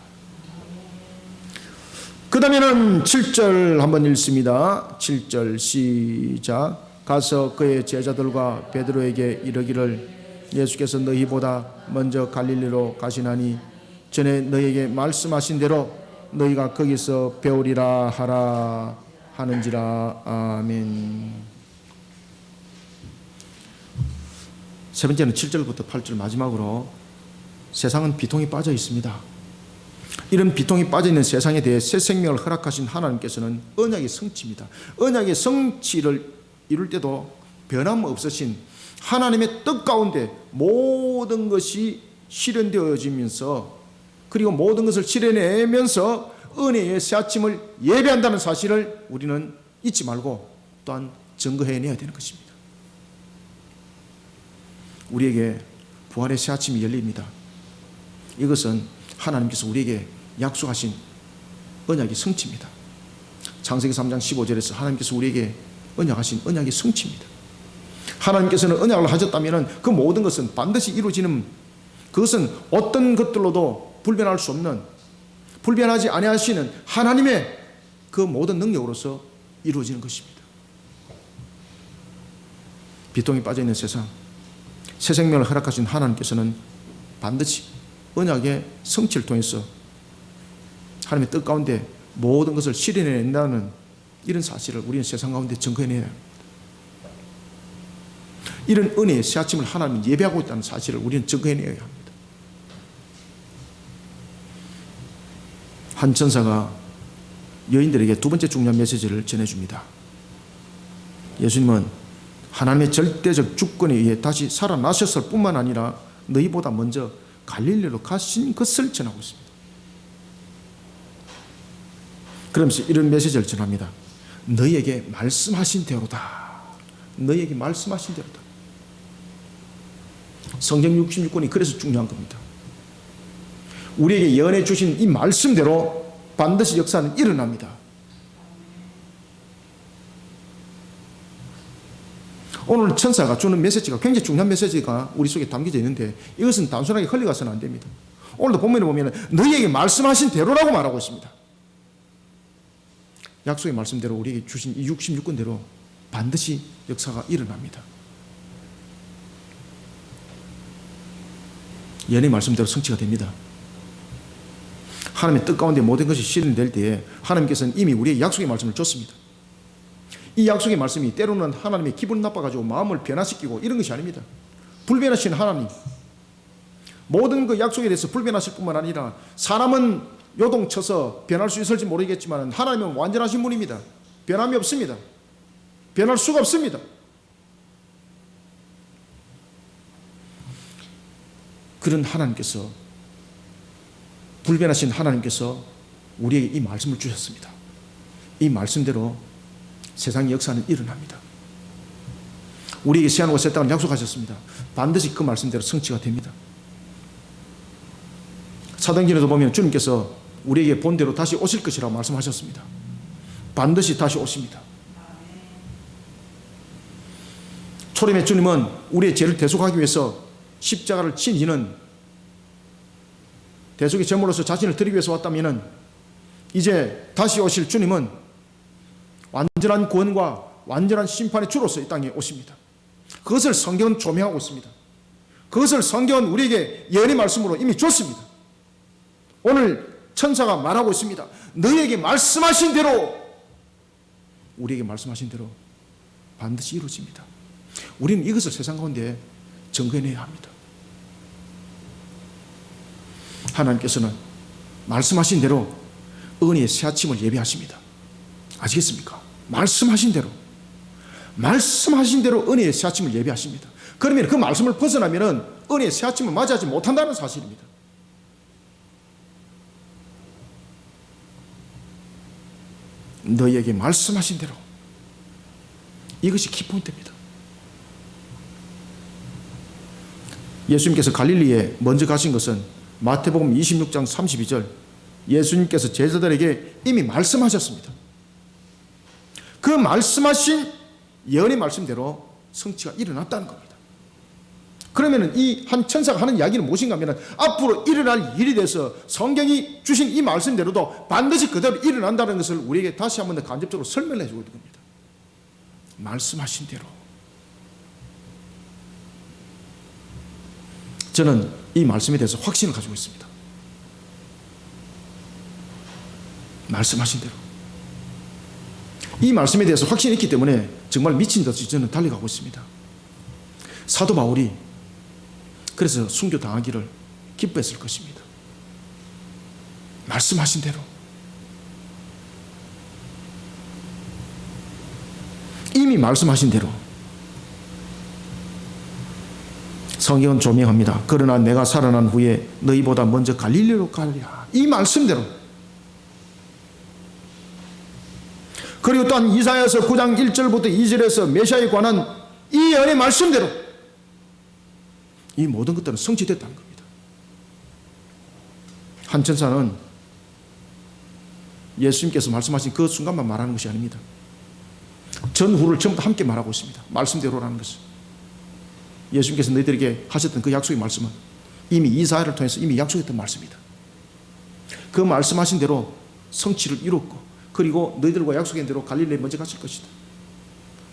[SPEAKER 1] 그 다음에는 7절 한번 읽습니다. 7절 시작. 가서 그의 제자들과 베드로에게 이르기를 예수께서 너희보다 먼저 갈릴리로 가시나니 전에 너희에게 말씀하신 대로 너희가 거기서 배우리라 하라 하는지라. 아멘. 세 번째는 7절부터 8절 마지막으로 세상은 비통이 빠져 있습니다. 이런 비통이 빠져있는 세상에 대해 새 생명을 허락하신 하나님께서는 언약의 성취입니다. 언약의 성취를 이룰 때도 변함없으신 하나님의 뜻 가운데 모든 것이 실현되어지면서, 그리고 모든 것을 실현해내면서 은혜의 새 아침을 예배한다는 사실을 우리는 잊지 말고 또한 증거해내야 되는 것입니다. 우리에게 부활의 새 아침이 열립니다. 이것은 하나님께서 우리에게 약속하신 언약의 성취입니다. 창세기 3장 15절에서 하나님께서 우리에게 언약하신 언약의 성취입니다. 하나님께서는 언약을 하셨다면 그 모든 것은 반드시 이루어지는, 그것은 어떤 것들로도 불변할 수 없는, 불변하지 아니하시는 하나님의 그 모든 능력으로서 이루어지는 것입니다. 비통이 빠져있는 세상, 새 생명을 허락하신 하나님께서는 반드시 언약의 성취를 통해서 하나님의 뜻 가운데 모든 것을 실현해낸다는 이런 사실을 우리는 세상 가운데 증거해내야 합니다. 이런 은혜의 새 아침을 하나님이 예배하고 있다는 사실을 우리는 증거해내야 합니다. 한 천사가 여인들에게 두 번째 중요한 메시지를 전해줍니다. 예수님은 하나님의 절대적 주권에 의해 다시 살아나셨을 뿐만 아니라 너희보다 먼저 갈릴리로 가신 것을 전하고 있습니다. 그러면서 이런 메시지를 전합니다. 너희에게 말씀하신 대로다. 너희에게 말씀하신 대로다. 성경 66권이 그래서 중요한 겁니다. 우리에게 예언해 주신 이 말씀대로 반드시 역사는 일어납니다. 오늘 천사가 주는 메시지가 굉장히 중요한 메시지가 우리 속에 담겨져 있는데 이것은 단순하게 흘려가서는 안 됩니다. 오늘도 본문에 보면 너희에게 말씀하신 대로라고 말하고 있습니다. 약속의 말씀대로 우리에게 주신 이 66권대로 반드시 역사가 일어납니다. 예언의 말씀대로 성취가 됩니다. 하나님의 뜻 가운데 모든 것이 실현될 때에 하나님께서는 이미 우리의 약속의 말씀을 줬습니다. 이 약속의 말씀이 때로는 하나님의 기분 나빠가지고 마음을 변화시키고 이런 것이 아닙니다. 불변하신 하나님, 모든 그 약속에 대해서 불변하실 뿐만 아니라 사람은 요동쳐서 변할 수 있을지 모르겠지만 하나님은 완전하신 분입니다. 변함이 없습니다. 변할 수가 없습니다. 그런 하나님께서, 불변하신 하나님께서 우리에게 이 말씀을 주셨습니다. 이 말씀대로 세상의 역사는 일어납니다. 우리에게 새하늘과 새 땅을 약속하셨습니다. 반드시 그 말씀대로 성취가 됩니다. 사도행전에도 보면 주님께서 우리에게 본대로 다시 오실 것이라고 말씀하셨습니다. 반드시 다시 오십니다. 초림의 주님은 우리의 죄를 대속하기 위해서 십자가를 친 이는 대속의 제물로서 자신을 드리기 위해서 왔다면 이제 다시 오실 주님은 완전한 구원과 완전한 심판의 주로서 이 땅에 오십니다. 그것을 성경은 조명하고 있습니다. 그것을 성경은 우리에게 예언의 말씀으로 이미 줬습니다. 오늘 천사가 말하고 있습니다. 너희에게 말씀하신 대로, 우리에게 말씀하신 대로 반드시 이루어집니다. 우리는 이것을 세상 가운데 증거해내야 합니다. 하나님께서는 말씀하신 대로 은혜의 새 아침을 예비하십니다. 아시겠습니까? 말씀하신 대로 은혜의 새 아침을 예비하십니다. 그러면 그 말씀을 벗어나면 은혜의 새 아침을 맞이하지 못한다는 사실입니다. 너희에게 말씀하신 대로, 이것이 키포인트입니다. 예수님께서 갈릴리에 먼저 가신 것은 마태복음 26장 32절, 예수님께서 제자들에게 이미 말씀하셨습니다. 그 말씀하신 예언의 말씀대로 성취가 일어났다는 겁니다. 그러면 이 한 천사가 하는 이야기는 무엇인가 하면 앞으로 일어날 일이 돼서 성경이 주신 이 말씀대로도 반드시 그대로 일어난다는 것을 우리에게 다시 한번 더 간접적으로 설명해 주고 있는 겁니다. 말씀하신 대로. 저는 이 말씀에 대해서 확신을 가지고 있습니다. 말씀하신 대로. 이 말씀에 대해서 확신이 있기 때문에 정말 미친 듯이 저는 달려가고 있습니다. 사도 바울이 그래서 순교 당하기를 기뻐했을 것입니다. 말씀하신 대로. 이미 말씀하신 대로. 성경은 조명합니다. 그러나 내가 살아난 후에 너희보다 먼저 갈릴리로 가리라. 이 말씀대로. 그리고 또한 이사야서 9장 1절부터 2절에서 메시아에 관한 이 예언의 말씀대로 이 모든 것들은 성취됐다는 겁니다. 한 천사는 예수님께서 말씀하신 그 순간만 말하는 것이 아닙니다. 전후를 전부 다 함께 말하고 있습니다. 말씀대로라는 것은. 예수님께서 너희들에게 하셨던 그 약속의 말씀은 이미 이사야를 통해서 이미 약속했던 말씀이다. 그 말씀하신 대로 성취를 이뤘고, 그리고 너희들과 약속한 대로 갈릴리에 먼저 갔을 것이다.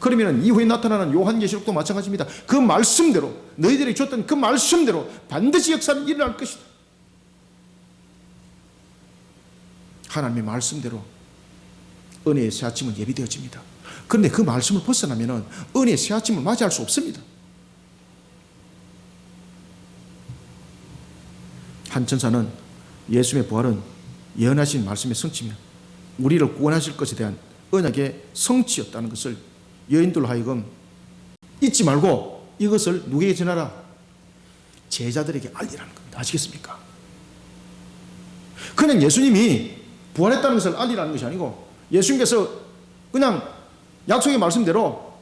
[SPEAKER 1] 그러면 이후에 나타나는 요한계시록도 마찬가지입니다. 그 말씀대로, 너희들이 줬던 그 말씀대로 반드시 역사는 일어날 것이다. 하나님의 말씀대로 은혜의 새 아침은 예비되어집니다. 그런데 그 말씀을 벗어나면 은혜의 새 아침을 맞이할 수 없습니다. 한 천사는 예수님의 부활은 예언하신 말씀의 성취며 우리를 구원하실 것에 대한 언약의 성취였다는 것을 여인들로 하여금 잊지 말고 이것을 누구에게 전하라? 제자들에게 알리라는 겁니다. 아시겠습니까? 그냥 예수님이 부활했다는 것을 알리라는 것이 아니고, 예수님께서 그냥 약속의 말씀대로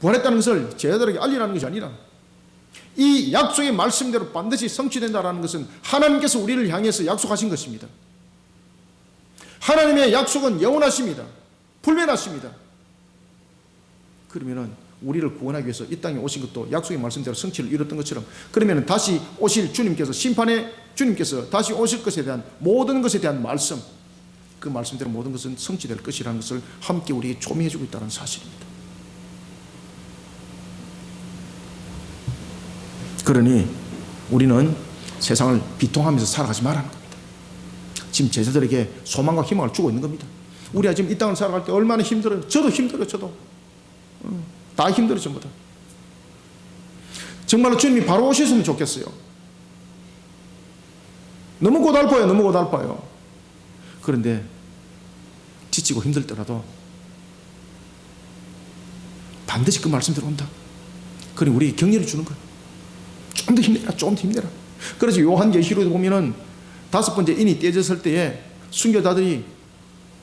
[SPEAKER 1] 부활했다는 것을 제자들에게 알리라는 것이 아니라, 이 약속의 말씀대로 반드시 성취된다는 것은 하나님께서 우리를 향해서 약속하신 것입니다. 하나님의 약속은 영원하십니다. 불변하십니다. 그러면 우리를 구원하기 위해서 이 땅에 오신 것도 약속의 말씀대로 성취를 이뤘던 것처럼, 그러면 다시 오실 주님께서, 심판의 주님께서 다시 오실 것에 대한 모든 것에 대한 말씀, 그 말씀대로 모든 것은 성취될 것이라는 것을 함께 우리에게 조명해 주고 있다는 사실입니다. 그러니 우리는 세상을 비통하면서 살아가지 말라는 겁니다. 지금 제자들에게 소망과 희망을 주고 있는 겁니다. 우리가 지금 이 땅을 살아갈 때 얼마나 힘들어요. 저도 힘들어요. 저도 다 힘들어요. 전부 다. 정말로 주님이 바로 오셨으면 좋겠어요. 너무 고달파요. 너무 고달파요. 그런데 지치고 힘들더라도 반드시 그 말씀대로 온다. 그리고 우리에게 격려를 주는 거예요. 좀 더 힘내라, 좀 더 힘내라. 그래서 요한계시록에 보면은 5번째 인이 떼졌을 때에 순교자들이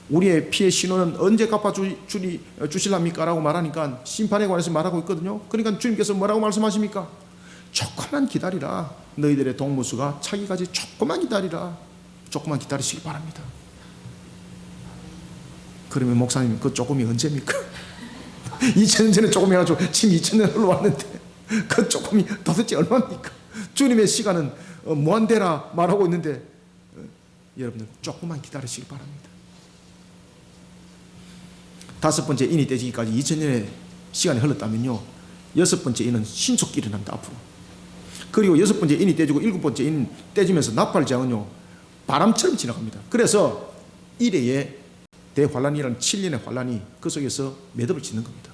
[SPEAKER 1] 우리의 피의 신원은 언제 갚아주실랍니까? 라고 말하니까 심판에 관해서 말하고 있거든요. 그러니까 주님께서 뭐라고 말씀하십니까? 조금만 기다리라. 너희들의 동무수가 차기까지 조금만 기다리라. 조금만 기다리시기 바랍니다. 그러면 목사님, 그 조금이 언제입니까? 2000년 전에 조금 해가지고 지금 2000년 흘러왔는데 그 조금이 도대체 얼마입니까? 주님의 시간은 무한대라 말하고 있는데 여러분들 조금만 기다리시기 바랍니다. 5번째 인이 떼지기까지 2000년의 시간이 흘렀다면요, 6번째 인은 신속히 일어납니다. 앞으로. 그리고 6번째 인이 떼지고 7번째 인 떼지면서 나팔장은요 바람처럼 지나갑니다. 그래서 1회의 대환란이라는 7년의 환란이 그 속에서 매듭을 짓는 겁니다.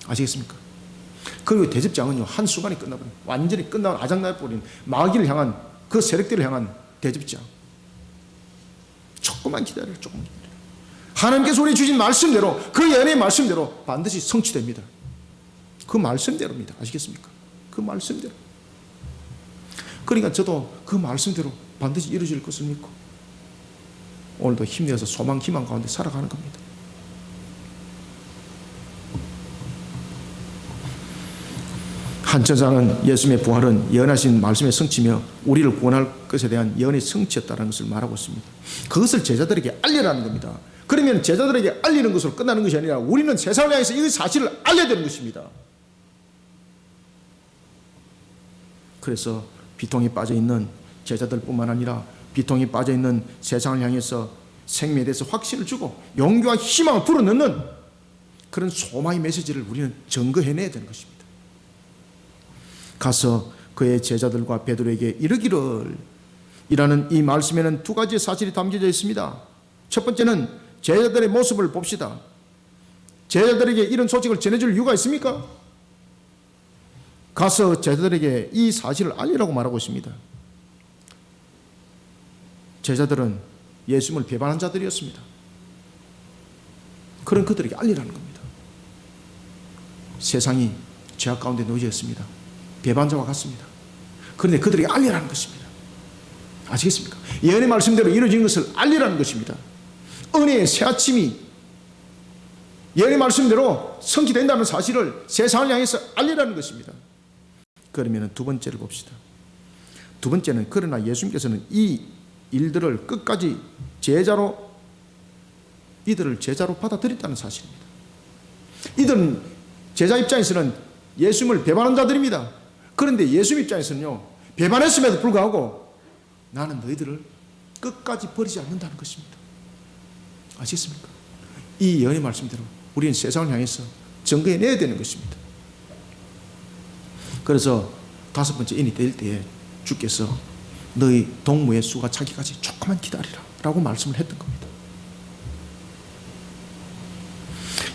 [SPEAKER 1] 아시겠습니까? 그리고 대접장은요 한순간에 끝나버린, 완전히 끝나고 아작나버린 마귀를 향한, 그 세력들을 향한 대접장. 조금만 기다려요. 조금만 기다려요. 하나님께서 우리 주신 말씀대로, 그 예언의 말씀대로 반드시 성취됩니다. 그 말씀대로입니다. 아시겠습니까? 그 말씀대로. 그러니까 저도 그 말씀대로 반드시 이루어질 것을 믿고 오늘도 힘내서 소망, 희망 가운데 살아가는 겁니다. 한 저자는 예수님의 부활은 예언하신 말씀의 성취며 우리를 구원할 것에 대한 예언의 성취였다는 것을 말하고 있습니다. 그것을 제자들에게 알리라는 겁니다. 그러면 제자들에게 알리는 것으로 끝나는 것이 아니라 우리는 세상을 향해서 이 사실을 알려야 되는 것입니다. 그래서 비통에 빠져있는 제자들뿐만 아니라 비통에 빠져있는 세상을 향해서 생명에 대해서 확신을 주고 용기와 희망을 불어넣는 그런 소망의 메시지를 우리는 증거해내야 되는 것입니다. 가서 그의 제자들과 베드로에게 이르기를, 이라는 이 말씀에는 두 가지의 사실이 담겨져 있습니다. 첫 번째는 제자들의 모습을 봅시다. 제자들에게 이런 소식을 전해줄 이유가 있습니까? 가서 제자들에게 이 사실을 알리라고 말하고 있습니다. 제자들은 예수님을 배반한 자들이었습니다. 그런 그들에게 알리라는 겁니다. 세상이 죄악 가운데 놓여져 있습니다. 배반자와 같습니다. 그런데 그들에게 알리라는 것입니다. 아시겠습니까? 예언의 말씀대로 이루어진 것을 알리라는 것입니다. 은혜의 새아침이 예언의 말씀대로 성취된다는 사실을 세상을 향해서 알리라는 것입니다. 그러면 두 번째를 봅시다. 두 번째는, 그러나 예수님께서는 이 일들을 끝까지 이들을 제자로 받아들였다는 사실입니다. 이들은 제자 입장에서는 예수님을 배반한 자들입니다. 그런데 예수님 입장에서는요, 배반했음에도 불구하고 나는 너희들을 끝까지 버리지 않는다는 것입니다. 아시겠습니까? 이 예언의 말씀대로 우리는 세상을 향해서 증거해내야 되는 것입니다. 그래서 5번째 인이 될 때에 주께서 너희 동무의 수가 차기까지 조금만 기다리라 라고 말씀을 했던 겁니다.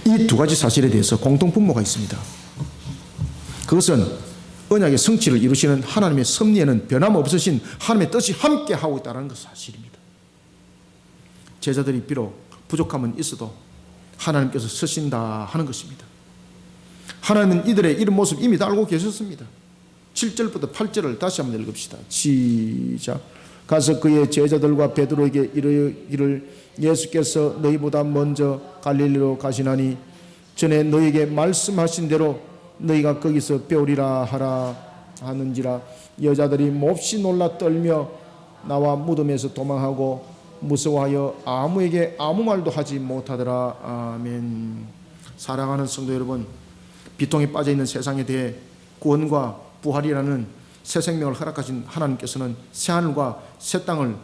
[SPEAKER 1] 이 두 가지 사실에 대해서 공통분모가 있습니다. 그것은 언약의 성취를 이루시는 하나님의 섭리에는 변함없으신 하나님의 뜻이 함께하고 있다는 것 사실입니다. 제자들이 비록 부족함은 있어도 하나님께서 쓰신다 하는 것입니다. 하나님은 이들의 이런 모습 이미 다 알고 계셨습니다. 7절부터 8절을 다시 한번 읽읍시다. 시작. 가서 그의 제자들과 베드로에게 이르기를, 예수께서 너희보다 먼저 갈릴리로 가시나니 전에 너희에게 말씀하신 대로 너희가 거기서 배우리라 하라 하는지라. 여자들이 몹시 놀라 떨며 나와 무덤에서 도망하고 무서워하여 아무에게 아무 말도 하지 못하더라. 아멘. 사랑하는 성도 여러분, 비통에 빠져있는 세상에 대해 구원과 부활이라는 새 생명을 허락하신 하나님께서는 새 하늘과 새 땅을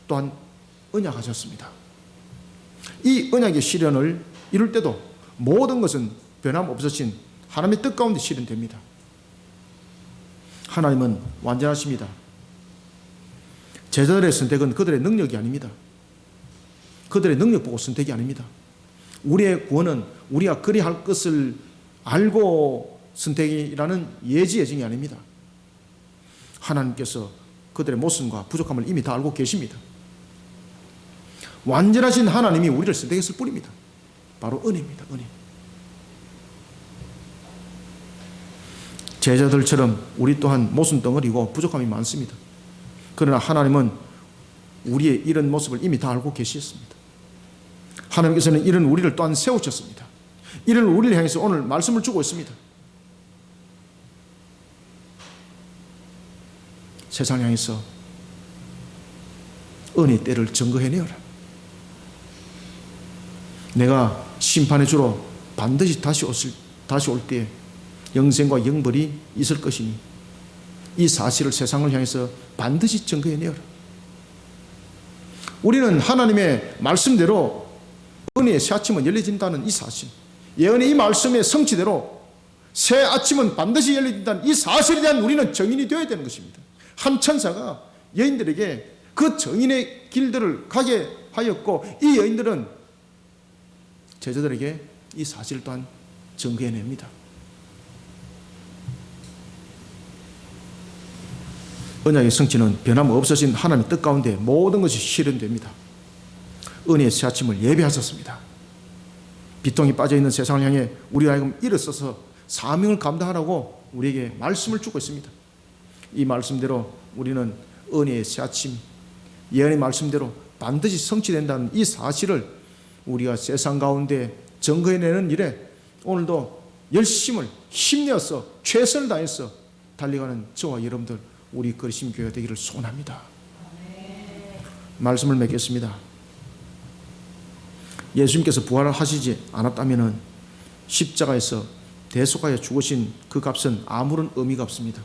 [SPEAKER 1] 또한 언약하셨습니다. 이 언약의 실현을 이룰 때도 모든 것은 변함없으신 하나님의 뜻 가운데 실현됩니다. 하나님은 완전하십니다. 제자들의 선택은 그들의 능력이 아닙니다. 그들의 능력 보고 선택이 아닙니다. 우리의 구원은 우리가 그리 할 것을 알고 선택이라는 예지예정이 아닙니다. 하나님께서 그들의 모순과 부족함을 이미 다 알고 계십니다. 완전하신 하나님이 우리를 선택했을 뿐입니다. 바로 은혜입니다. 은혜. 제자들처럼 우리 또한 모순 덩어리고 부족함이 많습니다. 그러나 하나님은 우리의 이런 모습을 이미 다 알고 계셨습니다. 하나님께서는 이런 우리를 또한 세우셨습니다. 이런 우리를 향해서 오늘 말씀을 주고 있습니다. 세상 향해서 은혜의 때를 증거해내어라. 내가 심판의 주로 반드시 다시 올 때에 영생과 영벌이 있을 것이니 이 사실을 세상을 향해서 반드시 증거해내어라. 우리는 하나님의 말씀대로 은혜의 새 아침은 열려진다는 이 사실, 예언의 이 말씀의 성취대로 새 아침은 반드시 열려진다는 이 사실에 대한 우리는 정인이 되어야 되는 것입니다. 한 천사가 여인들에게 그 정인의 길들을 가게 하였고, 이 여인들은 제자들에게 이 사실 또한 증거해냅니다. 언약의 성취는 변함없으신 하나님의 뜻 가운데 모든 것이 실현됩니다. 은혜의 새 아침을 예배하셨습니다. 비통이 빠져있는 세상을 향해 우리 하여금 일어서서 사명을 감당하라고 우리에게 말씀을 주고 있습니다. 이 말씀대로 우리는 은혜의 새 아침, 예언의 말씀대로 반드시 성취된다는 이 사실을 우리가 세상 가운데 증거해내는 일에 오늘도 열심을 힘내어서 최선을 다해서 달려가는 저와 여러분들, 우리 그리심 교회가 되기를 소원합니다. 말씀을 맺겠습니다. 예수님께서 부활을 하시지 않았다면 십자가에서 대속하여 죽으신 그 값은 아무런 의미가 없습니다.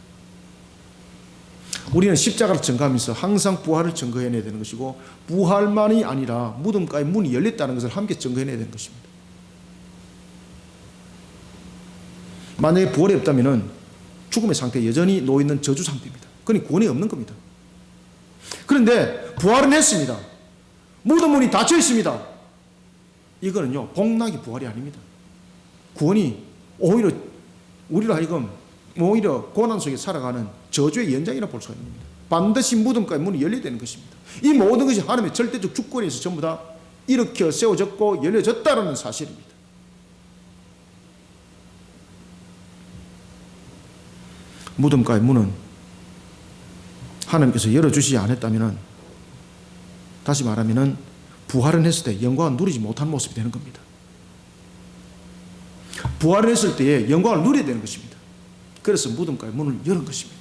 [SPEAKER 1] 우리는 십자가를 증거하면서 항상 부활을 증거해내야 되는 것이고, 부활만이 아니라 무덤가의 문이 열렸다는 것을 함께 증거해내야 되는 것입니다. 만약에 부활이 없다면 죽음의 상태에 여전히 놓여있는 저주 상태입니다. 그러니 구원이 없는 겁니다. 그런데 부활은 했습니다. 무덤 문이 닫혀 있습니다. 이거는요, 복락이 부활이 아닙니다. 구원이 오히려 우리로 하여금 오히려 고난 속에 살아가는 저주의 연장이라 볼 수가 있습니다. 반드시 무덤가의 문이 열려야 되는 것입니다. 이 모든 것이 하나님의 절대적 주권에서 전부 다 일으켜 세워졌고 열려졌다는 사실입니다. 무덤가의 문은 하나님께서 열어주시지 않았다면, 다시 말하면 부활은 했을 때 영광을 누리지 못한 모습이 되는 겁니다. 부활을 했을 때에 영광을 누려야 되는 것입니다. 그래서 무덤가의 문을 열은 것입니다.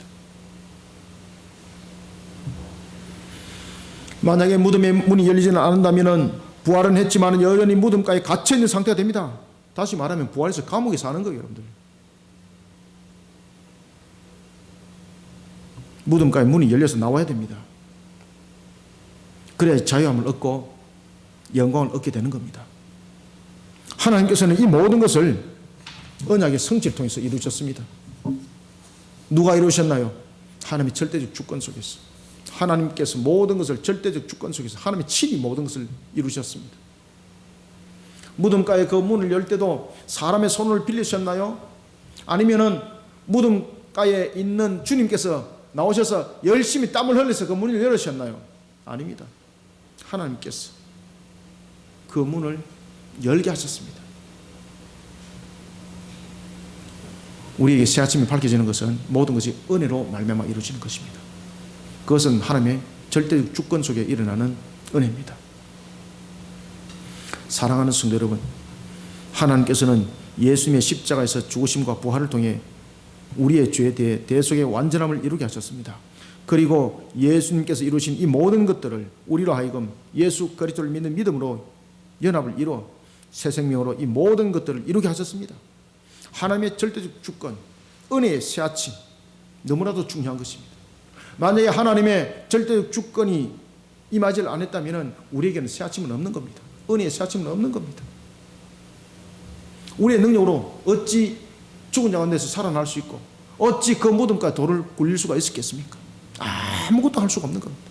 [SPEAKER 1] 만약에 무덤의 문이 열리지는 않는다면 부활은 했지만 여전히 무덤가에 갇혀있는 상태가 됩니다. 다시 말하면 부활해서 감옥에 사는 거예요, 여러분들. 무덤가의 문이 열려서 나와야 됩니다. 그래야 자유함을 얻고 영광을 얻게 되는 겁니다. 하나님께서는 이 모든 것을 언약의 성취를 통해서 이루셨습니다. 누가 이루셨나요? 하나님의 절대적 주권 속에서. 하나님께서 모든 것을 절대적 주권 속에서 하나님의 친히 모든 것을 이루셨습니다. 무덤가의 그 문을 열 때도 사람의 손을 빌리셨나요? 아니면은 무덤가에 있는 주님께서 나오셔서 열심히 땀을 흘려서 그 문을 열으셨나요? 아닙니다. 하나님께서 그 문을 열게 하셨습니다. 우리에게 새 아침이 밝혀지는 것은 모든 것이 은혜로 말미암아 이루어지는 것입니다. 그것은 하나님의 절대적 주권 속에 일어나는 은혜입니다. 사랑하는 성도 여러분, 하나님께서는 예수님의 십자가에서 죽으심과 부활을 통해 우리의 죄에 대해 대속의 완전함을 이루게 하셨습니다. 그리고 예수님께서 이루신 이 모든 것들을 우리로 하여금 예수 그리스도를 믿는 믿음으로 연합을 이루어 새 생명으로 이 모든 것들을 이루게 하셨습니다. 하나님의 절대적 주권, 은혜의 새 아침, 너무나도 중요한 것입니다. 만약에 하나님의 절대적 주권이 임하지 않았다면 우리에게는 새 아침은 없는 겁니다. 은혜의 새 아침은 없는 겁니다. 우리의 능력으로 어찌 죽은 자 가운데서 살아날 수 있고 어찌 그 무덤까지 돌을 굴릴 수가 있었겠습니까? 아무것도 할 수가 없는 겁니다.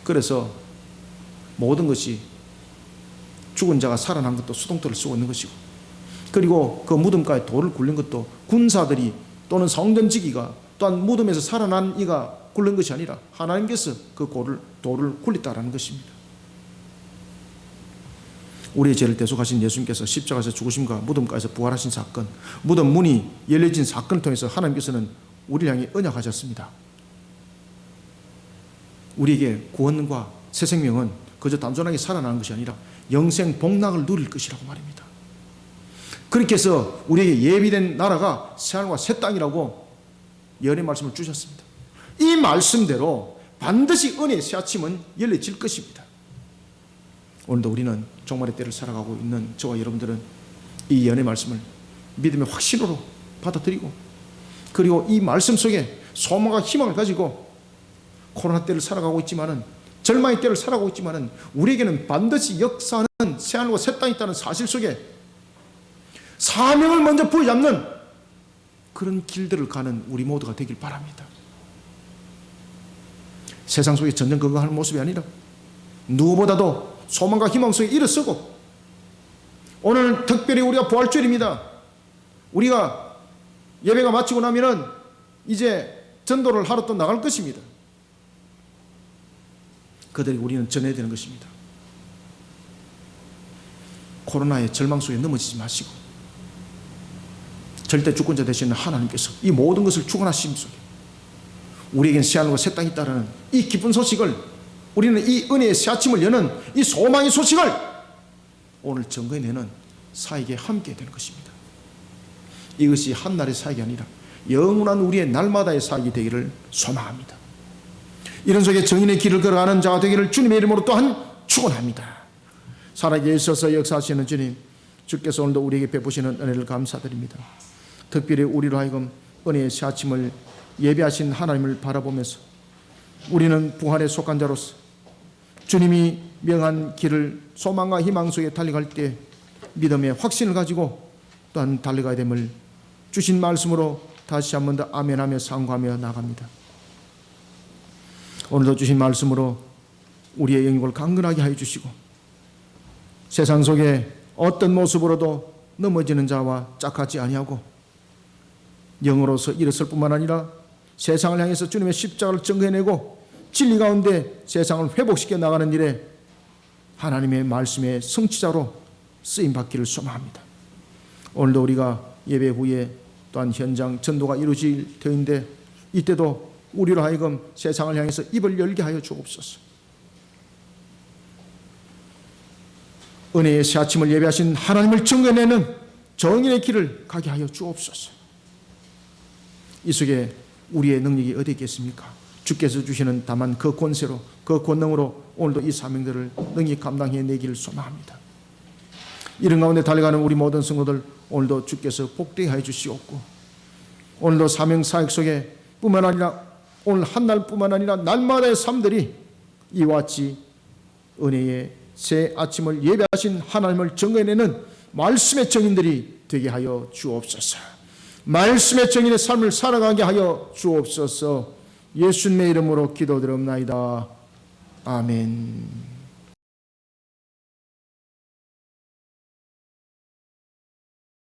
[SPEAKER 1] 그래서 모든 것이 죽은 자가 살아난 것도 수동태를 쓰고 있는 것이고, 그리고 그 무덤까지 돌을 굴린 것도 군사들이 또는 성전지기가 또한 무덤에서 살아난 이가 굴린 것이 아니라 하나님께서 그 돌을 굴렸다라는 것입니다. 우리의 죄를 대속하신 예수님께서 십자가에서 죽으심과 무덤가에서 부활하신 사건, 무덤 문이 열려진 사건을 통해서 하나님께서는 우리를 향해 언약하셨습니다. 우리에게 구원과 새 생명은 그저 단순하게 살아나는 것이 아니라 영생 복락을 누릴 것이라고 말입니다. 그렇게 해서 우리에게 예비된 나라가 새하늘과 새 땅이라고 예언의 말씀을 주셨습니다. 이 말씀대로 반드시 은혜의 새 아침은 열려질 것입니다. 오늘도 우리는 종말의 때를 살아가고 있는 저와 여러분들은 이 예언의 말씀을 믿음의 확신으로 받아들이고, 그리고 이 말씀 속에 소망과 희망을 가지고 코로나 때를 살아가고 있지만은, 절망의 때를 살아가고 있지만은, 우리에게는 반드시 역사하는 새하늘과 새 땅이 있다는 사실 속에 사명을 먼저 부여잡는 그런 길들을 가는 우리 모두가 되길 바랍니다. 세상 속에 전전긍긍하는 모습이 아니라 누구보다도 소망과 희망 속에 일어서고, 오늘 특별히 우리가 부활주일입니다. 우리가 예배가 마치고 나면은 이제 전도를 하러 또 나갈 것입니다. 그들에게 우리는 전해야 되는 것입니다. 코로나의 절망 속에 넘어지지 마시고, 절대 주권자 되시는 하나님께서 이 모든 것을 주관하심 속에 우리에겐 새하늘과 새 땅이 있다라는 이 기쁜 소식을, 우리는 이 은혜의 새 아침을 여는 이 소망의 소식을 오늘 증거해내는 사역에 함께 되는 것입니다. 이것이 한날의 사역이 아니라 영원한 우리의 날마다의 사역이 되기를 소망합니다. 이런 속에 정인의 길을 걸어가는 자가 되기를 주님의 이름으로 또한 축원합니다. 살아계셔서 역사하시는 주님, 주께서 오늘도 우리에게 베푸시는 은혜를 감사드립니다. 특별히 우리로 하여금 은혜의 새 아침을 예배하신 하나님을 바라보면서 우리는 부활에 속한 자로서 주님이 명한 길을 소망과 희망 속에 달려갈 때 믿음의 확신을 가지고 또한 달려가야 됨을 주신 말씀으로 다시 한 번 더 아멘하며 상고하며 나갑니다. 오늘도 주신 말씀으로 우리의 영역을 강건하게 하여 주시고, 세상 속에 어떤 모습으로도 넘어지는 자와 짝하지 아니하고 영으로서 일어설 뿐만 아니라 세상을 향해서 주님의 십자가를 증거해내고 진리 가운데 세상을 회복시켜 나가는 일에 하나님의 말씀의 성취자로 쓰임받기를 소망합니다. 오늘도 우리가 예배 후에 또한 현장 전도가 이루어질 터인데, 이때도 우리로 하여금 세상을 향해서 입을 열게 하여 주옵소서. 은혜의 새 아침을 예배하신 하나님을 증거내는 정인의 길을 가게 하여 주옵소서. 이 속에 우리의 능력이 어디 있겠습니까? 주께서 주시는 다만 그 권세로, 그 권능으로 오늘도 이 사명들을 능히 감당해내기를 소망합니다. 이런 가운데 달려가는 우리 모든 성도들 오늘도 주께서 복되게 하여 주시옵고, 오늘도 사명 사역 속에 뿐만 아니라 오늘 한날뿐만 아니라 날마다의 삶들이 이와 같이 은혜의 새 아침을 예배하신 하나님을 증거해내는 말씀의 증인들이 되게 하여 주옵소서. 말씀의 증인의 삶을 살아가게 하여 주옵소서. 예수님의 이름으로 기도드립나이다. 아멘.